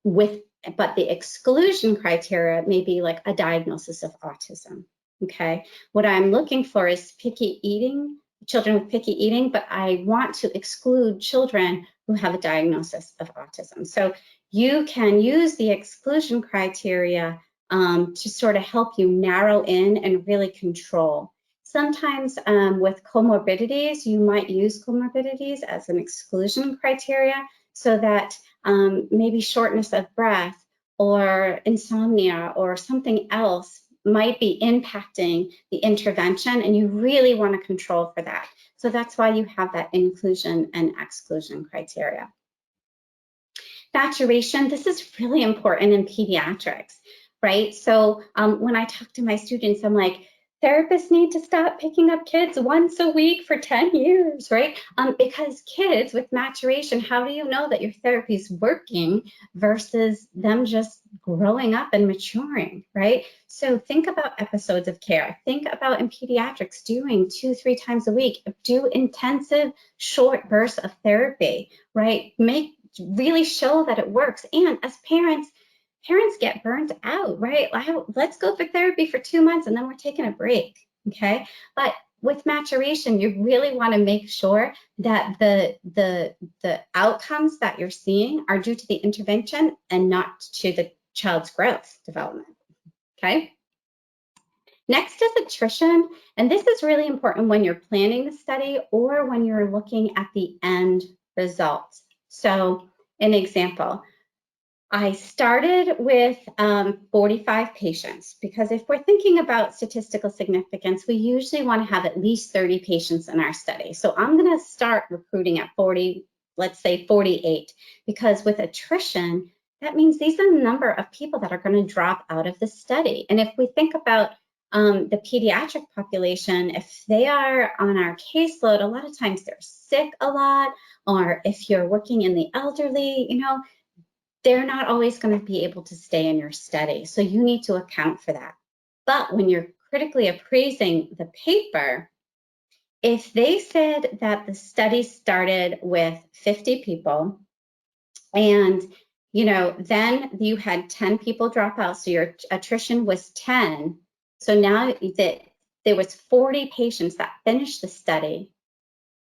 but the exclusion criteria may be like a diagnosis of autism, okay? What I'm looking for is picky eating, children with picky eating, but I want to exclude children who have a diagnosis of autism. So you can use the exclusion criteria to sort of help you narrow in and really control. Sometimes with comorbidities, you might use comorbidities as an exclusion criteria so that maybe shortness of breath or insomnia or something else might be impacting the intervention, and you really want to control for that. So that's why you have that inclusion and exclusion criteria. Maturation, this is really important in pediatrics, right? So when I talk to my students, I'm like, therapists need to stop picking up kids once a week for 10 years, right? Because kids with maturation, how do you know that your therapy is working versus them just growing up and maturing, right? So think about episodes of care. Think about in pediatrics doing 2-3 times a week, do intensive short bursts of therapy, right? Really show that it works. And as parents get burnt out, right? Let's go for therapy for 2 months and then we're taking a break, okay? But with maturation, you really want to make sure that the outcomes that you're seeing are due to the intervention and not to the child's growth development, okay? Next is attrition, and this is really important when you're planning the study or when you're looking at the end results. So an example, I started with 45 patients because if we're thinking about statistical significance, we usually want to have at least 30 patients in our study. So I'm going to start recruiting at 40, let's say 48, because with attrition, that means these are the number of people that are going to drop out of the study. And if we think about the pediatric population, if they are on our caseload, a lot of times they're sick a lot, or if you're working in the elderly, they're not always going to be able to stay in your study. So you need to account for that. But when you're critically appraising the paper, if they said that the study started with 50 people and then you had 10 people drop out, so your attrition was 10. So now that there was 40 patients that finished the study,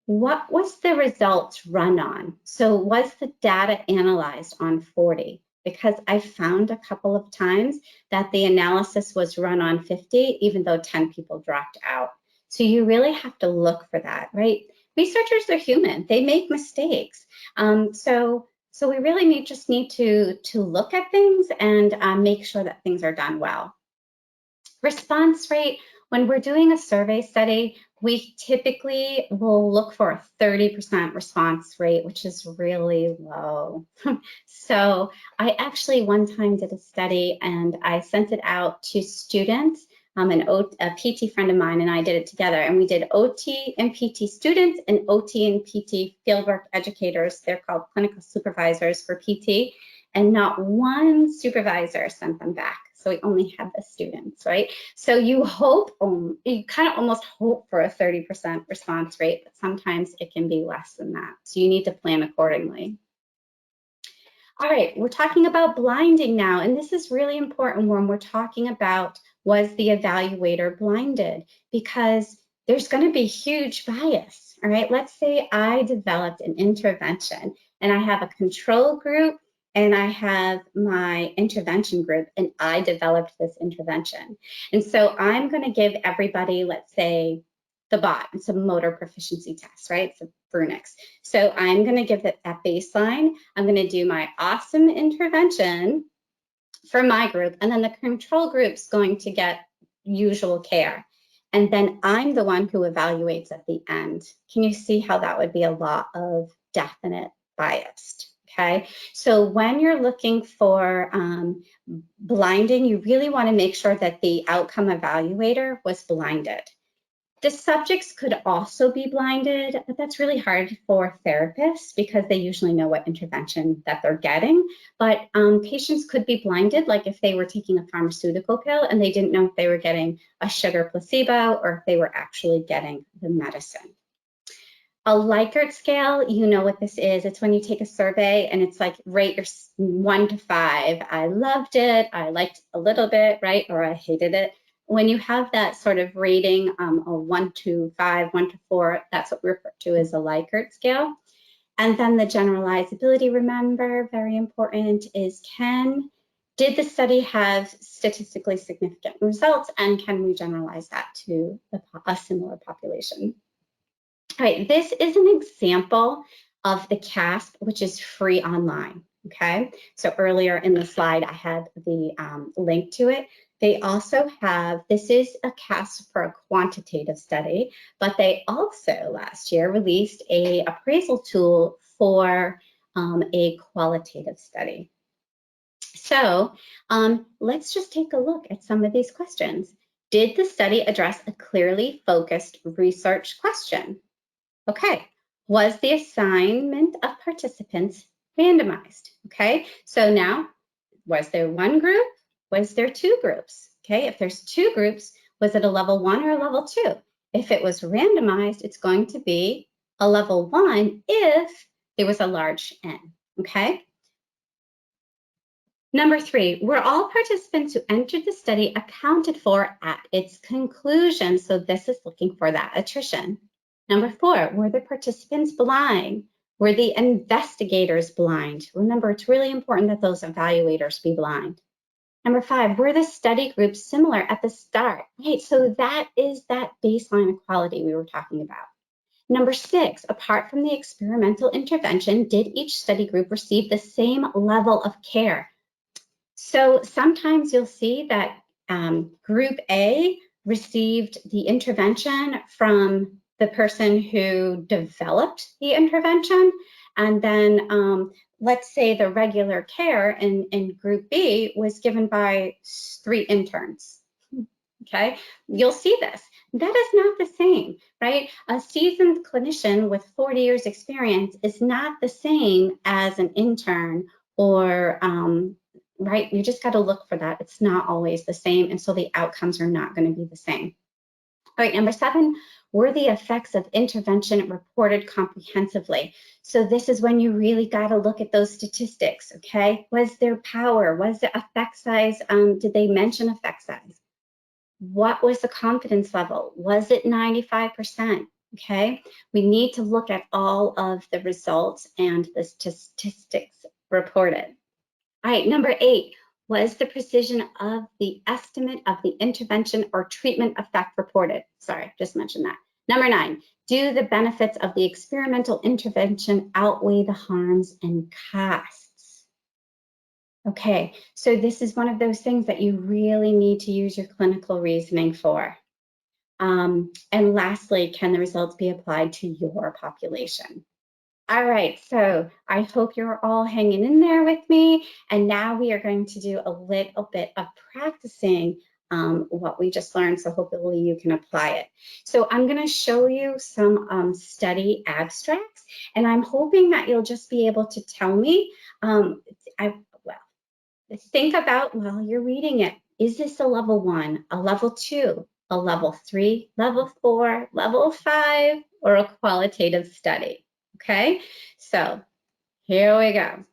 what was the results run on? So was the data analyzed on 40? Because I found a couple of times that the analysis was run on 50, even though 10 people dropped out. So you really have to look for that, right? Researchers are human, they make mistakes. So we really just need to look at things and make sure that things are done well. Response rate, when we're doing a survey study, we typically will look for a 30% response rate, which is really low. So I actually one time did a study and I sent it out to students, a PT friend of mine and I did it together, and we did OT and PT students and OT and PT fieldwork educators. They're called clinical supervisors for PT, and not one supervisor sent them back. So we only had the students, right? So you kind of almost hope for a 30% response rate, but sometimes it can be less than that. So you need to plan accordingly. All right, we're talking about blinding now, and this is really important when we're talking about was the evaluator blinded, because there's going to be huge bias. All right, let's say I developed an intervention and I have a control group and I have my intervention group, and I developed this intervention. And so I'm going to give everybody, let's say, the BOT. It's a motor proficiency test, right? It's a Brunix. So I'm going to give it at baseline. I'm going to do my awesome intervention for my group, and then the control group's going to get usual care. And then I'm the one who evaluates at the end. Can you see how that would be a lot of definite biased? Okay, so when you're looking for blinding, you really want to make sure that the outcome evaluator was blinded. The subjects could also be blinded, but that's really hard for therapists because they usually know what intervention that they're getting. But patients could be blinded, like if they were taking a pharmaceutical pill and they didn't know if they were getting a sugar placebo or if they were actually getting the medicine. A Likert scale, you know what this is. It's when you take a survey and it's like rate your 1 to 5. I loved it, I liked a little bit, right? Or I hated it. When you have that sort of rating, a 1 to 5, 1 to 4, that's what we refer to as a Likert scale. And then the generalizability, remember, very important, is did the study have statistically significant results, and can we generalize that to a similar population? All right, this is an example of the CASP, which is free online, okay? So earlier in the slide, I had the link to it. They also have, this is a CASP for a quantitative study, but they also last year released a appraisal tool for a qualitative study. So let's just take a look at some of these questions. Did the study address a clearly focused research question? Okay, was the assignment of participants randomized? Okay, so now, was there one group? Was there two groups? Okay, if there's two groups, was it a level 1 or a level 2? If it was randomized, it's going to be a level 1 if there was a large N, okay? Number 3, were all participants who entered the study accounted for at its conclusion? So this is looking for that attrition. Number 4, were the participants blind? Were the investigators blind? Remember, it's really important that those evaluators be blind. Number 5, were the study groups similar at the start? Right, so that is that baseline equality we were talking about. Number 6, apart from the experimental intervention, did each study group receive the same level of care? So sometimes you'll see that group A received the intervention from the person who developed the intervention, and then let's say the regular care in group B was given by 3 interns. Okay, you'll see this. That is not the same, right? A seasoned clinician with 40 years experience is not the same as an intern or right? You just got to look for that. It's not always the same, and so the outcomes are not going to be the same. All right, number 7, were the effects of intervention reported comprehensively? So this is when you really got to look at those statistics, okay? Was there power? Was the effect size? Did they mention effect size? What was the confidence level? Was it 95%? Okay, we need to look at all of the results and the statistics reported. All right, number 8, was the precision of the estimate of the intervention or treatment effect reported? Sorry, just mentioned that. Number 9, do the benefits of the experimental intervention outweigh the harms and costs? Okay, so this is one of those things that you really need to use your clinical reasoning for. And lastly, can the results be applied to your population? All right, so I hope you're all hanging in there with me. And now we are going to do a little bit of practicing what we just learned, so hopefully you can apply it. So I'm going to show you some study abstracts, and I'm hoping that you'll just be able to tell me, think about while you're reading it, is this a level 1, a level 2, a level 3, level 4, level 5, or a qualitative study? Okay, so here we go.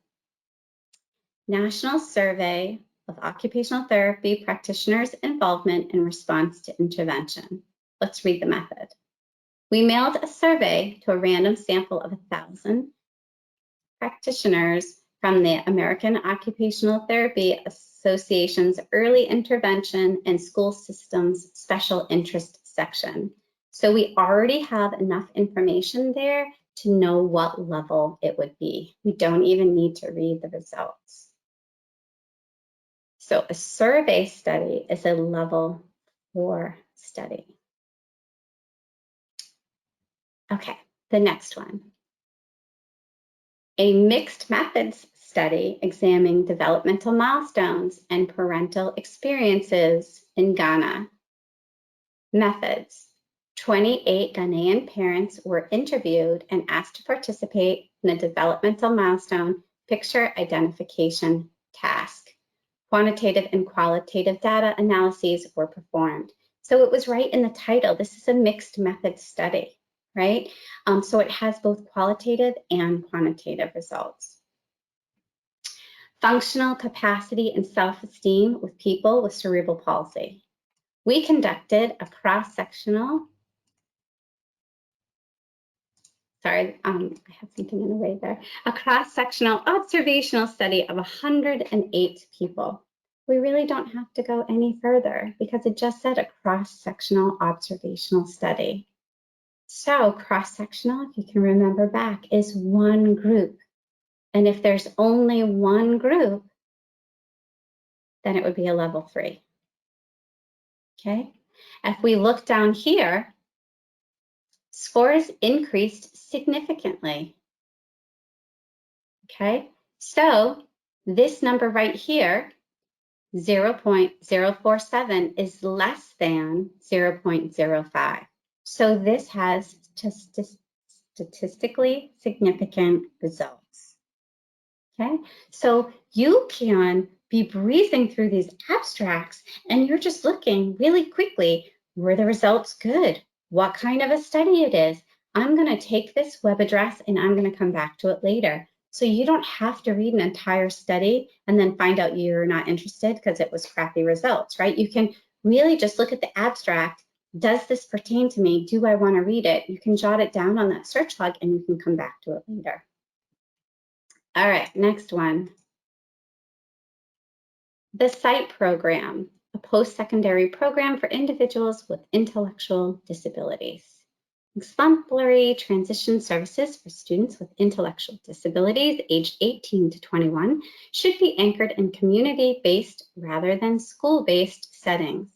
National Survey of Occupational Therapy Practitioners' Involvement in Response to Intervention. Let's read the method. We mailed a survey to a random sample of 1,000 practitioners from the American Occupational Therapy Association's Early Intervention and School Systems Special Interest section. So we already have enough information there to know what level it would be. We don't even need to read the results. So a survey study is a level 4 study. Okay, the next one. A mixed methods study examining developmental milestones and parental experiences in Ghana. Methods. 28 Ghanaian parents were interviewed and asked to participate in a developmental milestone picture identification task. Quantitative and qualitative data analyses were performed. So it was right in the title. This is a mixed method study, right? So it has both qualitative and quantitative results. Functional capacity and self-esteem with people with cerebral palsy. We conducted a cross-sectional, I have something in the way there, a cross-sectional observational study of 108 people. We really don't have to go any further because it just said a cross-sectional observational study. So cross-sectional, if you can remember back, is one group. And if there's only one group, then it would be a level 3. Okay? If we look down here, scores increased significantly. Okay? So this number right here, 0.047, is less than 0.05. So this has statistically significant results. Okay, so you can be breezing through these abstracts and you're just looking really quickly, were the results good? What kind of a study it is? I'm going to take this web address and I'm going to come back to it later. So you don't have to read an entire study and then find out you're not interested because it was crappy results, right? You can really just look at the abstract. Does this pertain to me? Do I want to read it? You can jot it down on that search log and you can come back to it later. All right, next one. The SITE program, a post-secondary program for individuals with intellectual disabilities. Exemplary transition services for students with intellectual disabilities aged 18 to 21 should be anchored in community-based rather than school-based settings.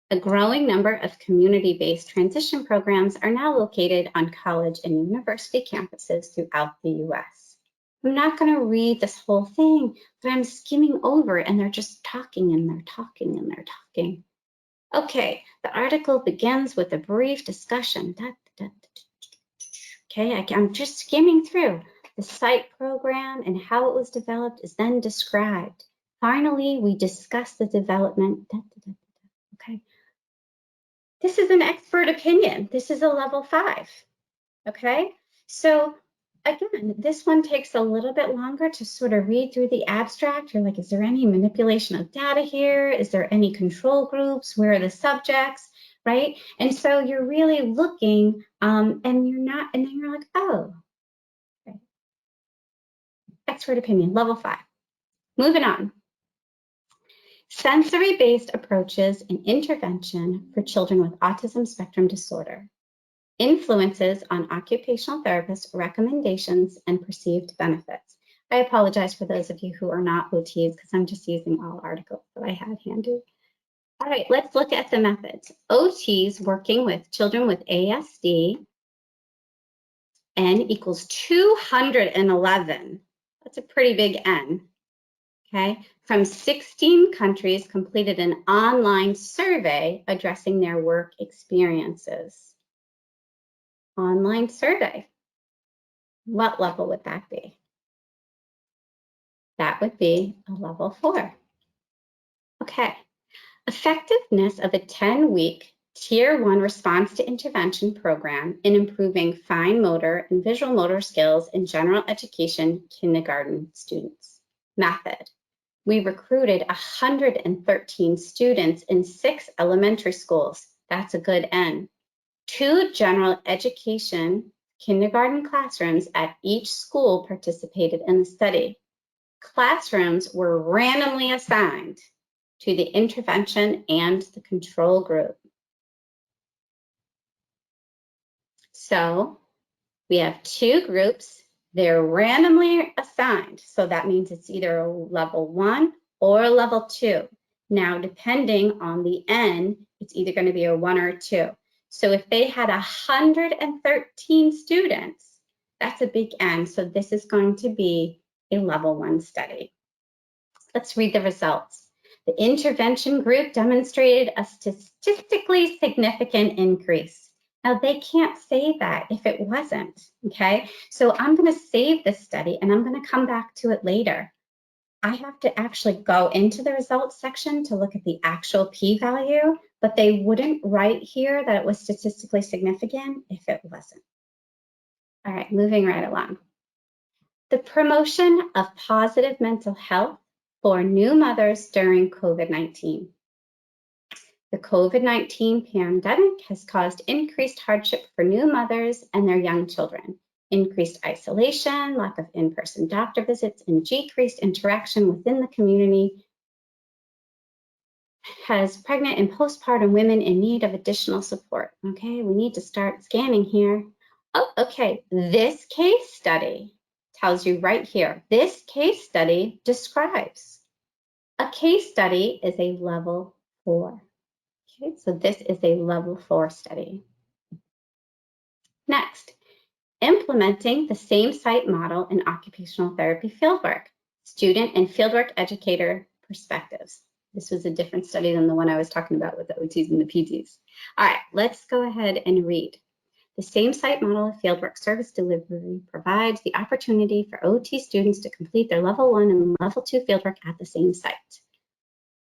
A growing number of community-based transition programs are now located on college and university campuses throughout the U.S. I'm not going to read this whole thing, but I'm skimming over and they're just talking and they're talking and they're talking. Okay, the article begins with a brief discussion. Okay, I'm just skimming through. The SITE program and how it was developed is then described. Finally, we discuss the development. Okay, this is an expert opinion. This is a level 5. Okay, so again, this one takes a little bit longer to sort of read through the abstract. You're like, is there any manipulation of data here? Is there any control groups? Where are the subjects, right? And so you're really looking and you're not, and then you're like, oh, okay. Expert opinion, level 5. Moving on. Sensory-based approaches in intervention for children with autism spectrum disorder. Influences on occupational therapists' recommendations and perceived benefits. I apologize for those of you who are not OTs because I'm just using all articles that I had handy. All right, let's look at the methods. OTs working with children with ASD, N equals 211. That's a pretty big N, okay? From 16 countries completed an online survey addressing their work experiences. Online survey. What level would that be? That would be a level 4. Okay. Effectiveness of a 10-week Tier 1 response to intervention program in improving fine motor and visual motor skills in general education kindergarten students. Method. We recruited 113 students in 6 elementary schools. That's a good N. 2 general education kindergarten classrooms at each school participated in the study. Classrooms were randomly assigned to the intervention and the control group. So we have 2 groups. They're randomly assigned. So that means it's either a level 1 or a level 2. Now, depending on the N, it's either going to be a 1 or a 2. So if they had 113 students, that's a big N. So this is going to be a level 1 study. Let's read the results. The intervention group demonstrated a statistically significant increase. Now, they can't say that if it wasn't, okay? So I'm going to save this study and I'm going to come back to it later. I have to actually go into the results section to look at the actual p-value, but they wouldn't write here that it was statistically significant if it wasn't. All right, moving right along. The promotion of positive mental health for new mothers during COVID-19. The COVID-19 pandemic has caused increased hardship for new mothers and their young children, increased isolation, lack of in-person doctor visits, and decreased interaction within the community has pregnant and postpartum women in need of additional support. Okay, we need to start scanning here. Oh, okay, this case study tells you right here, this case study describes. A case study is a level 4. Okay, so this is a level 4 study. Next, implementing the same site model in occupational therapy fieldwork, student and fieldwork educator perspectives. This was a different study than the one I was talking about with the OTs and the PTs. All right, let's go ahead and read. The same site model of fieldwork service delivery provides the opportunity for OT students to complete their level 1 and level 2 fieldwork at the same site.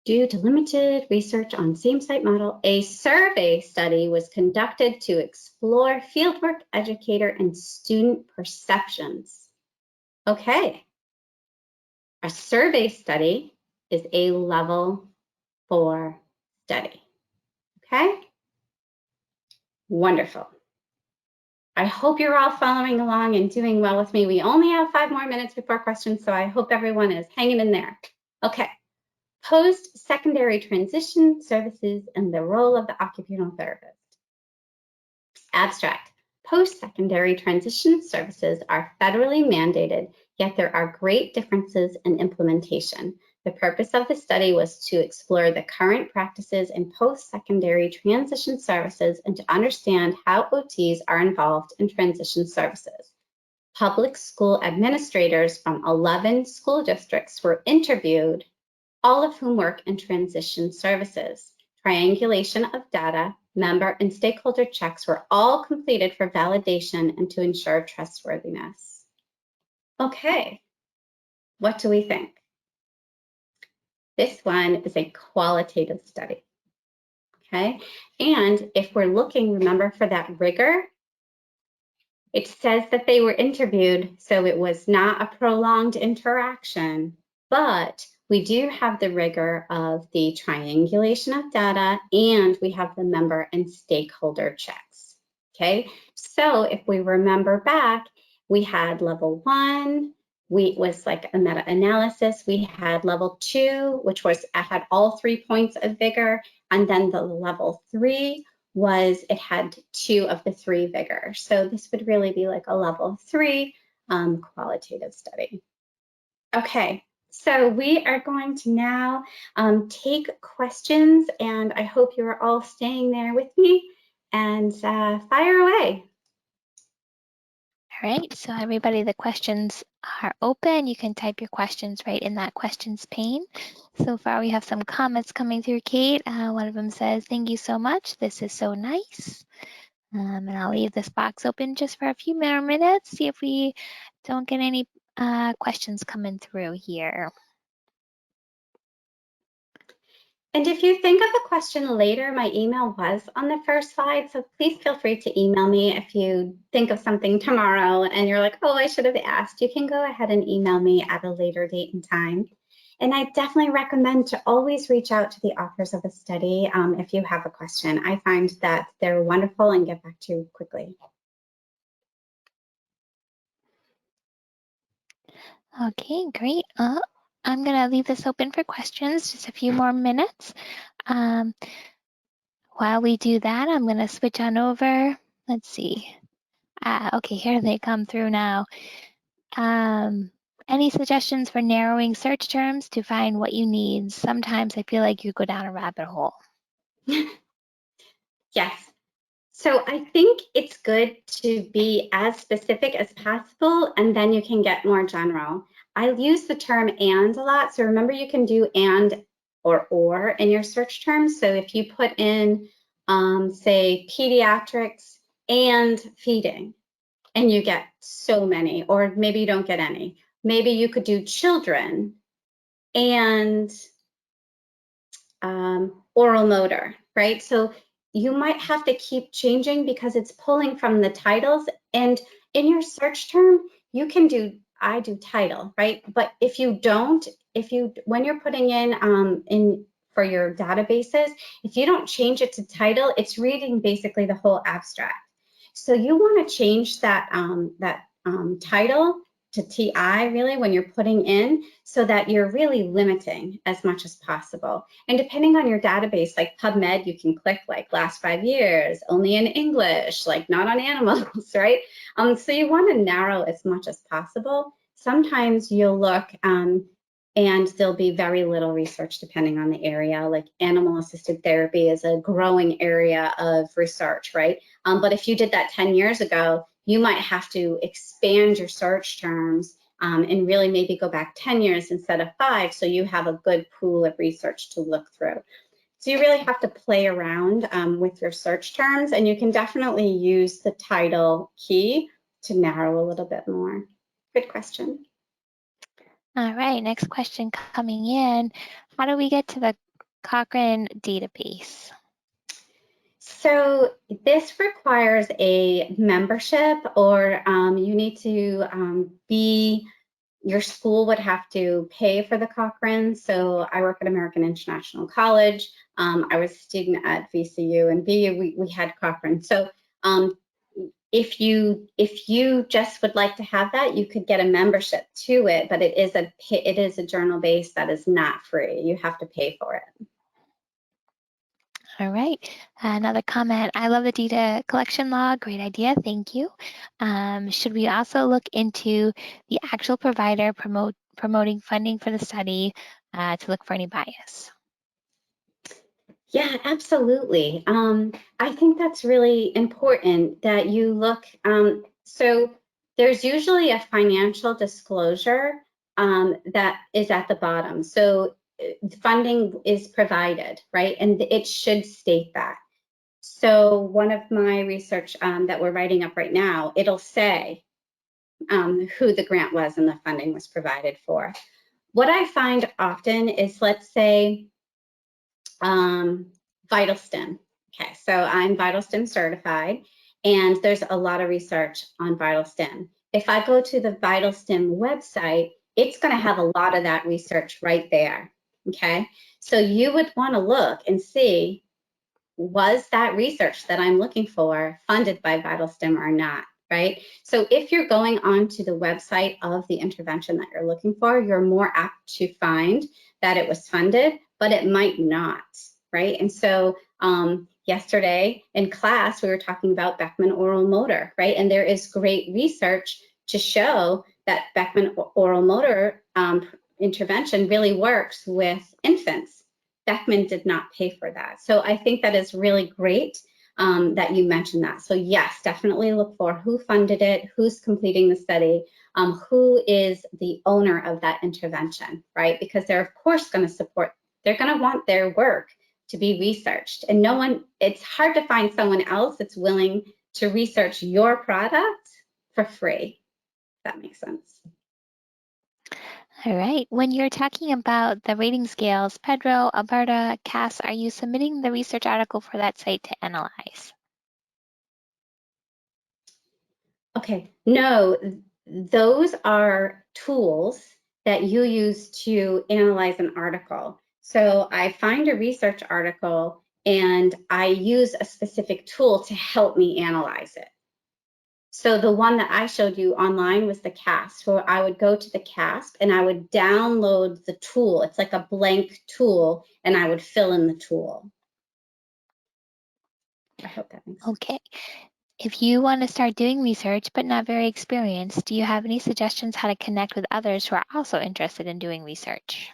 Due to limited research on same site model, a survey study was conducted to explore fieldwork educator and student perceptions. Okay, a survey study is a level 4 study. Okay, wonderful. I hope you're all following along and doing well with me. We only have 5 more minutes before questions, so I hope everyone is hanging in there. Okay. Post-secondary transition services and the role of the occupational therapist. Abstract. Post-secondary transition services are federally mandated, yet there are great differences in implementation. The purpose of the study was to explore the current practices in post-secondary transition services and to understand how OTs are involved in transition services. Public school administrators from 11 school districts were interviewed, all of whom work in transition services. Triangulation of data, member and stakeholder checks were all completed for validation and to ensure trustworthiness. Okay, what do we think? This one is a qualitative study, okay? And if we're looking, remember, for that rigor, it says that they were interviewed, so it was not a prolonged interaction, but we do have the rigor of the triangulation of data, and we have the member and stakeholder checks, okay? So if we remember back, we had level 1, was like a meta-analysis. We had level 2, which was, I had all 3 points of vigor, and then the level 3 was, it had 2 of the 3 vigor. So this would really be like a level 3 qualitative study. Okay, so we are going to now take questions, and I hope you are all staying there with me, and fire away. All right, so everybody, the questions are open. You can type your questions right in that questions pane. So far, we have some comments coming through, Kate. One of them says, thank you so much. This is so nice. And I'll leave this box open just for a few more minutes, see if we don't get any questions coming through here. And if you think of a question later, my email was on the first slide, so please feel free to email me if you think of something tomorrow and you're like, oh, I should have asked. You can go ahead and email me at a later date and time. And I definitely recommend to always reach out to the authors of a study if you have a question. I find that they're wonderful and get back to you quickly. Okay, great. I'm going to leave this open for questions, just a few more minutes. While we do that, I'm going to switch on over. Let's see. Okay, here they come through now. Any suggestions for narrowing search terms to find what you need? Sometimes I feel like you go down a rabbit hole. Yes. So I think it's good to be as specific as possible, and then you can get more general. I use the term and a lot. So remember, you can do and or in your search terms. So if you put in, say, pediatrics and feeding, and you get so many, or maybe you don't get any. Maybe you could do children and oral motor, right? So you might have to keep changing because it's pulling from the titles. And in your search term, you can do, I do title, right? But if you don't, when you're putting in for your databases, if you don't change it to title, it's reading basically the whole abstract. So you want to change that title to TI really when you're putting in, so that you're really limiting as much as possible. And depending on your database, like PubMed, you can click like last 5 years, only in English, like not on animals, right? So you want to narrow as much as possible. Sometimes you'll look and there'll be very little research depending on the area. Like animal-assisted therapy is a growing area of research, right? But if you did that 10 years ago, you might have to expand your search terms and really maybe go back 10 years instead of 5, so you have a good pool of research to look through. So you really have to play around with your search terms, and you can definitely use the title key to narrow a little bit more. Good question. All right, next question coming in. How do we get to the Cochrane database? So this requires a membership, or you need to your school would have to pay for the Cochrane. So I work at American International College. I was a student at VCU, and BU, we had Cochrane. So if you just would like to have that, you could get a membership to it, but it is a journal base that is not free. You have to pay for it. All right, another comment. I love the data collection log. Great idea, thank you. Should we also look into the actual provider promoting funding for the study to look for any bias? Yeah, absolutely. I think that's really important that you look. So there's usually a financial disclosure that is at the bottom. So funding is provided, right? And it should state that. So one of my research that we're writing up right now, it'll say who the grant was and the funding was provided for. What I find often is, let's say, VitalStim. Okay, so I'm VitalStim certified, and there's a lot of research on VitalStim. If I go to the VitalStim website, it's going to have a lot of that research right there. Okay, so you would want to look and see, was that research that I'm looking for funded by VitalStim or not, right? So if you're going onto the website of the intervention that you're looking for, you're more apt to find that it was funded, but it might not, right? And so yesterday in class, we were talking about Beckman oral motor, right? And there is great research to show that Beckman oral motor intervention really works with infants. Beckman did not pay for that. So I think that is really great that you mentioned that. So yes, definitely look for who funded it, who's completing the study, who is the owner of that intervention, right? Because they're of course going to support, they're going to want their work to be researched. And it's hard to find someone else that's willing to research your product for free, if that makes sense. All right, when you're talking about the rating scales, Pedro, Alberta, CASP, are you submitting the research article for that site to analyze? Okay, no, those are tools that you use to analyze an article. So I find a research article and I use a specific tool to help me analyze it. So the one that I showed you online was the CASP, where I would go to the CASP and I would download the tool. It's like a blank tool, and I would fill in the tool. I hope that makes sense. Okay. If you want to start doing research but not very experienced, do you have any suggestions how to connect with others who are also interested in doing research?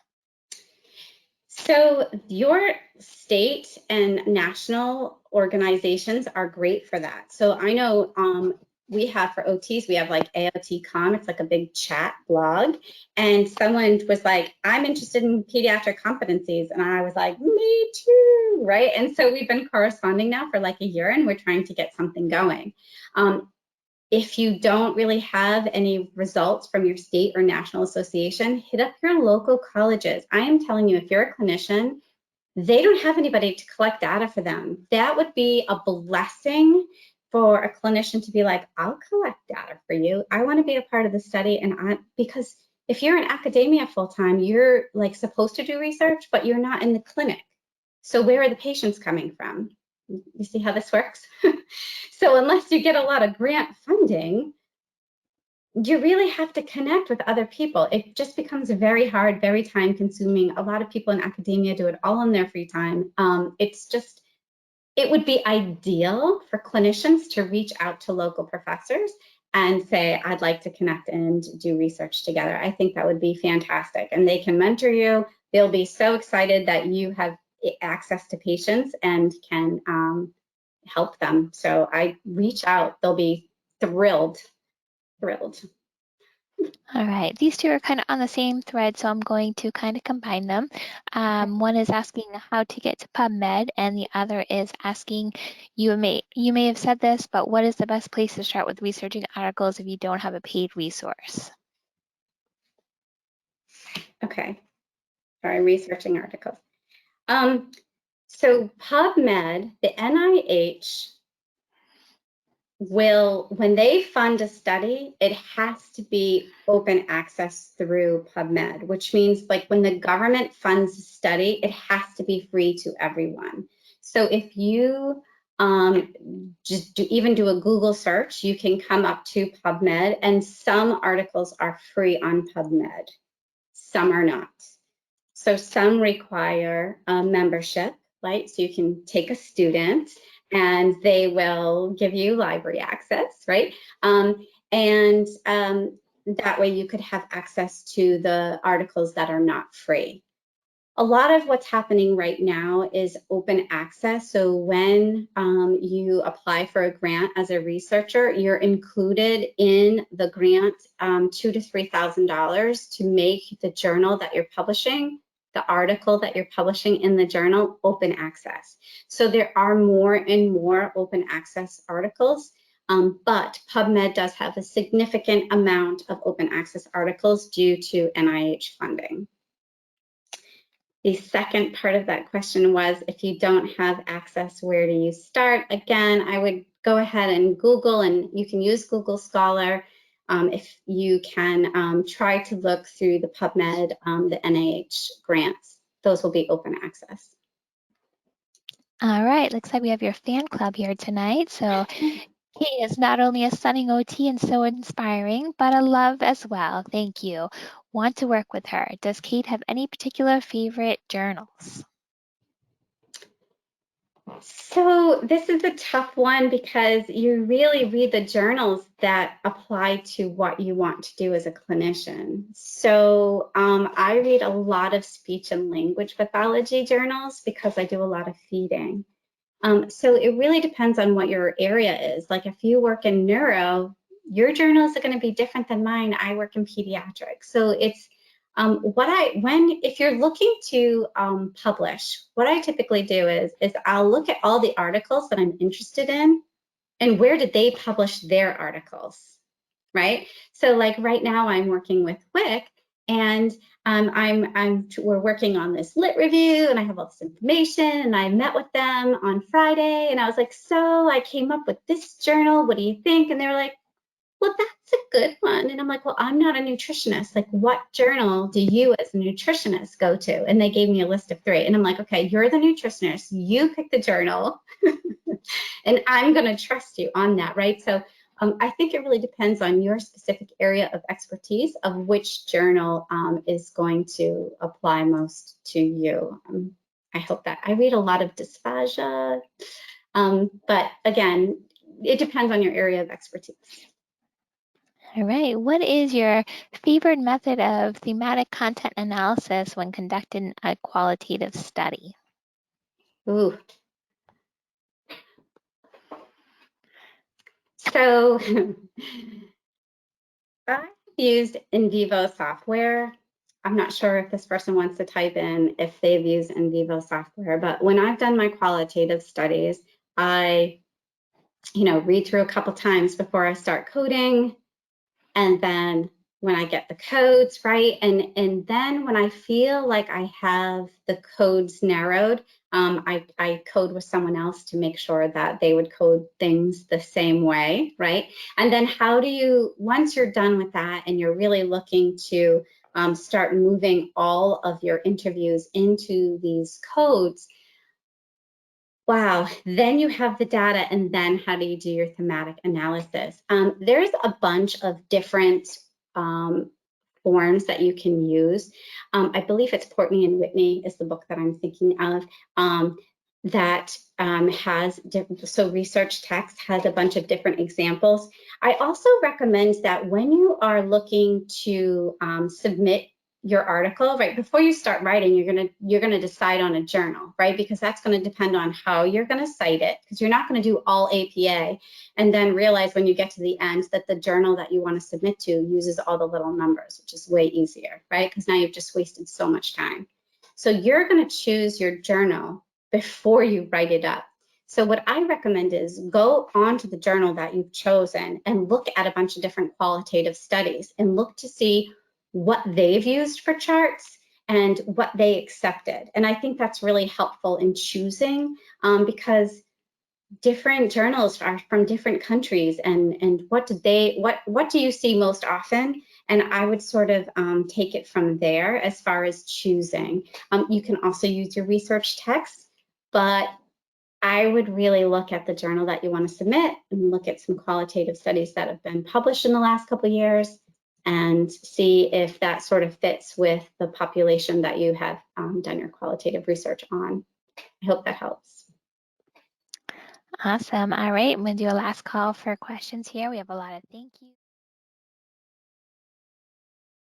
So your state and national organizations are great for that. So I know we have for OTs, we have like AOT.com. It's like a big chat blog. And someone was like, I'm interested in pediatric competencies. And I was like, me too, right? And so we've been corresponding now for like a year and we're trying to get something going. If you don't really have any results from your state or national association, hit up your local colleges. I am telling you, if you're a clinician, they don't have anybody to collect data for them. That would be a blessing for a clinician to be like, I'll collect data for you. I want to be a part of the study. Because if you're in academia full time, you're like supposed to do research, but you're not in the clinic. So where are the patients coming from? You see how this works? So unless you get a lot of grant funding, you really have to connect with other people. It just becomes very hard, very time consuming. A lot of people in academia do it all in their free time. It would be ideal for clinicians to reach out to local professors and say, I'd like to connect and do research together. I think that would be fantastic. And they can mentor you. They'll be so excited that you have access to patients and can help them. So I reach out, they'll be thrilled. All right, these two are kind of on the same thread, so I'm going to kind of combine them. One is asking how to get to PubMed, and the other is asking, you may have said this, but what is the best place to start with researching articles if you don't have a paid resource? Okay, sorry, researching articles. So PubMed, the NIH will, when they fund a study, it has to be open access through PubMed, which means like when the government funds a study, it has to be free to everyone. So if you just even do a Google search, you can come up to PubMed, and some articles are free on PubMed, some are not. So some require a membership, right? So you can take a student and they will give you library access, right? That way you could have access to the articles that are not free. A lot of what's happening right now is open access. So when you apply for a grant as a researcher, you're included in the grant $2,000 to $3,000 to make the journal that you're publishing, the article that you're publishing in the journal, open access. So there are more and more open access articles, but PubMed does have a significant amount of open access articles due to NIH funding. The second part of that question was, if you don't have access, where do you start? Again, I would go ahead and Google, and you can use Google Scholar. If you can try to look through the PubMed, the NIH grants, those will be open access. All right, looks like we have your fan club here tonight. So Kate is not only a stunning OT and so inspiring, but a love as well. Thank you. Want to work with her. Does Kate have any particular favorite journals? So this is a tough one because you really read the journals that apply to what you want to do as a clinician. So I read a lot of speech and language pathology journals because I do a lot of feeding. So it really depends on what your area is. Like if you work in neuro, your journals are going to be different than mine. I work in pediatrics. So it's if you're looking to publish, what I typically do is I'll look at all the articles that I'm interested in and where did they publish their articles, right? So like right now I'm working with WIC, and we're working on this lit review, and I have all this information, and I met with them on Friday, and I was like, so I came up with this journal, what do you think? And they were like, well, that's a good one. And I'm like, well, I'm not a nutritionist. Like, what journal do you as a nutritionist go to? And they gave me a list of 3. And I'm like, okay, you're the nutritionist. You pick the journal. And I'm going to trust you on that, right? So I think it really depends on your specific area of expertise of which journal is going to apply most to you. I hope that. I read a lot of dysphagia, but again, it depends on your area of expertise. All right. What is your favorite method of thematic content analysis when conducting a qualitative study? Ooh. So I've used in vivo software. I'm not sure if this person wants to type in if they've used in vivo software, but when I've done my qualitative studies, I, read through a couple times before I start coding. And then when I get the codes right, and then when I feel like I have the codes narrowed, I code with someone else to make sure that they would code things the same way, right? And then once you're done with that and you're really looking to start moving all of your interviews into these codes, wow, then you have the data, and then how do you do your thematic analysis? There's a bunch of different forms that you can use. I believe it's Portney and Whitney is the book that I'm thinking of, that has, so Research Text has a bunch of different examples. I also recommend that when you are looking to submit your article, right, before you start writing, you're gonna decide on a journal, right, because that's going to depend on how you're going to cite it, because you're not going to do all APA and then realize when you get to the end that the journal that you want to submit to uses all the little numbers, which is way easier, right, because now you've just wasted so much time. So you're going to choose your journal before you write it up. So what I recommend is go onto the journal that you've chosen and look at a bunch of different qualitative studies and look to see what they've used for charts and what they accepted. And I think that's really helpful in choosing because different journals are from different countries, and what do you see most often? And I would sort of take it from there as far as choosing. You can also use your research text, but I would really look at the journal that you want to submit and look at some qualitative studies that have been published in the last couple of years and see if that sort of fits with the population that you have done your qualitative research on. I hope that helps. Awesome. All right. I'm going to do a last call for questions here. We have a lot of thank yous.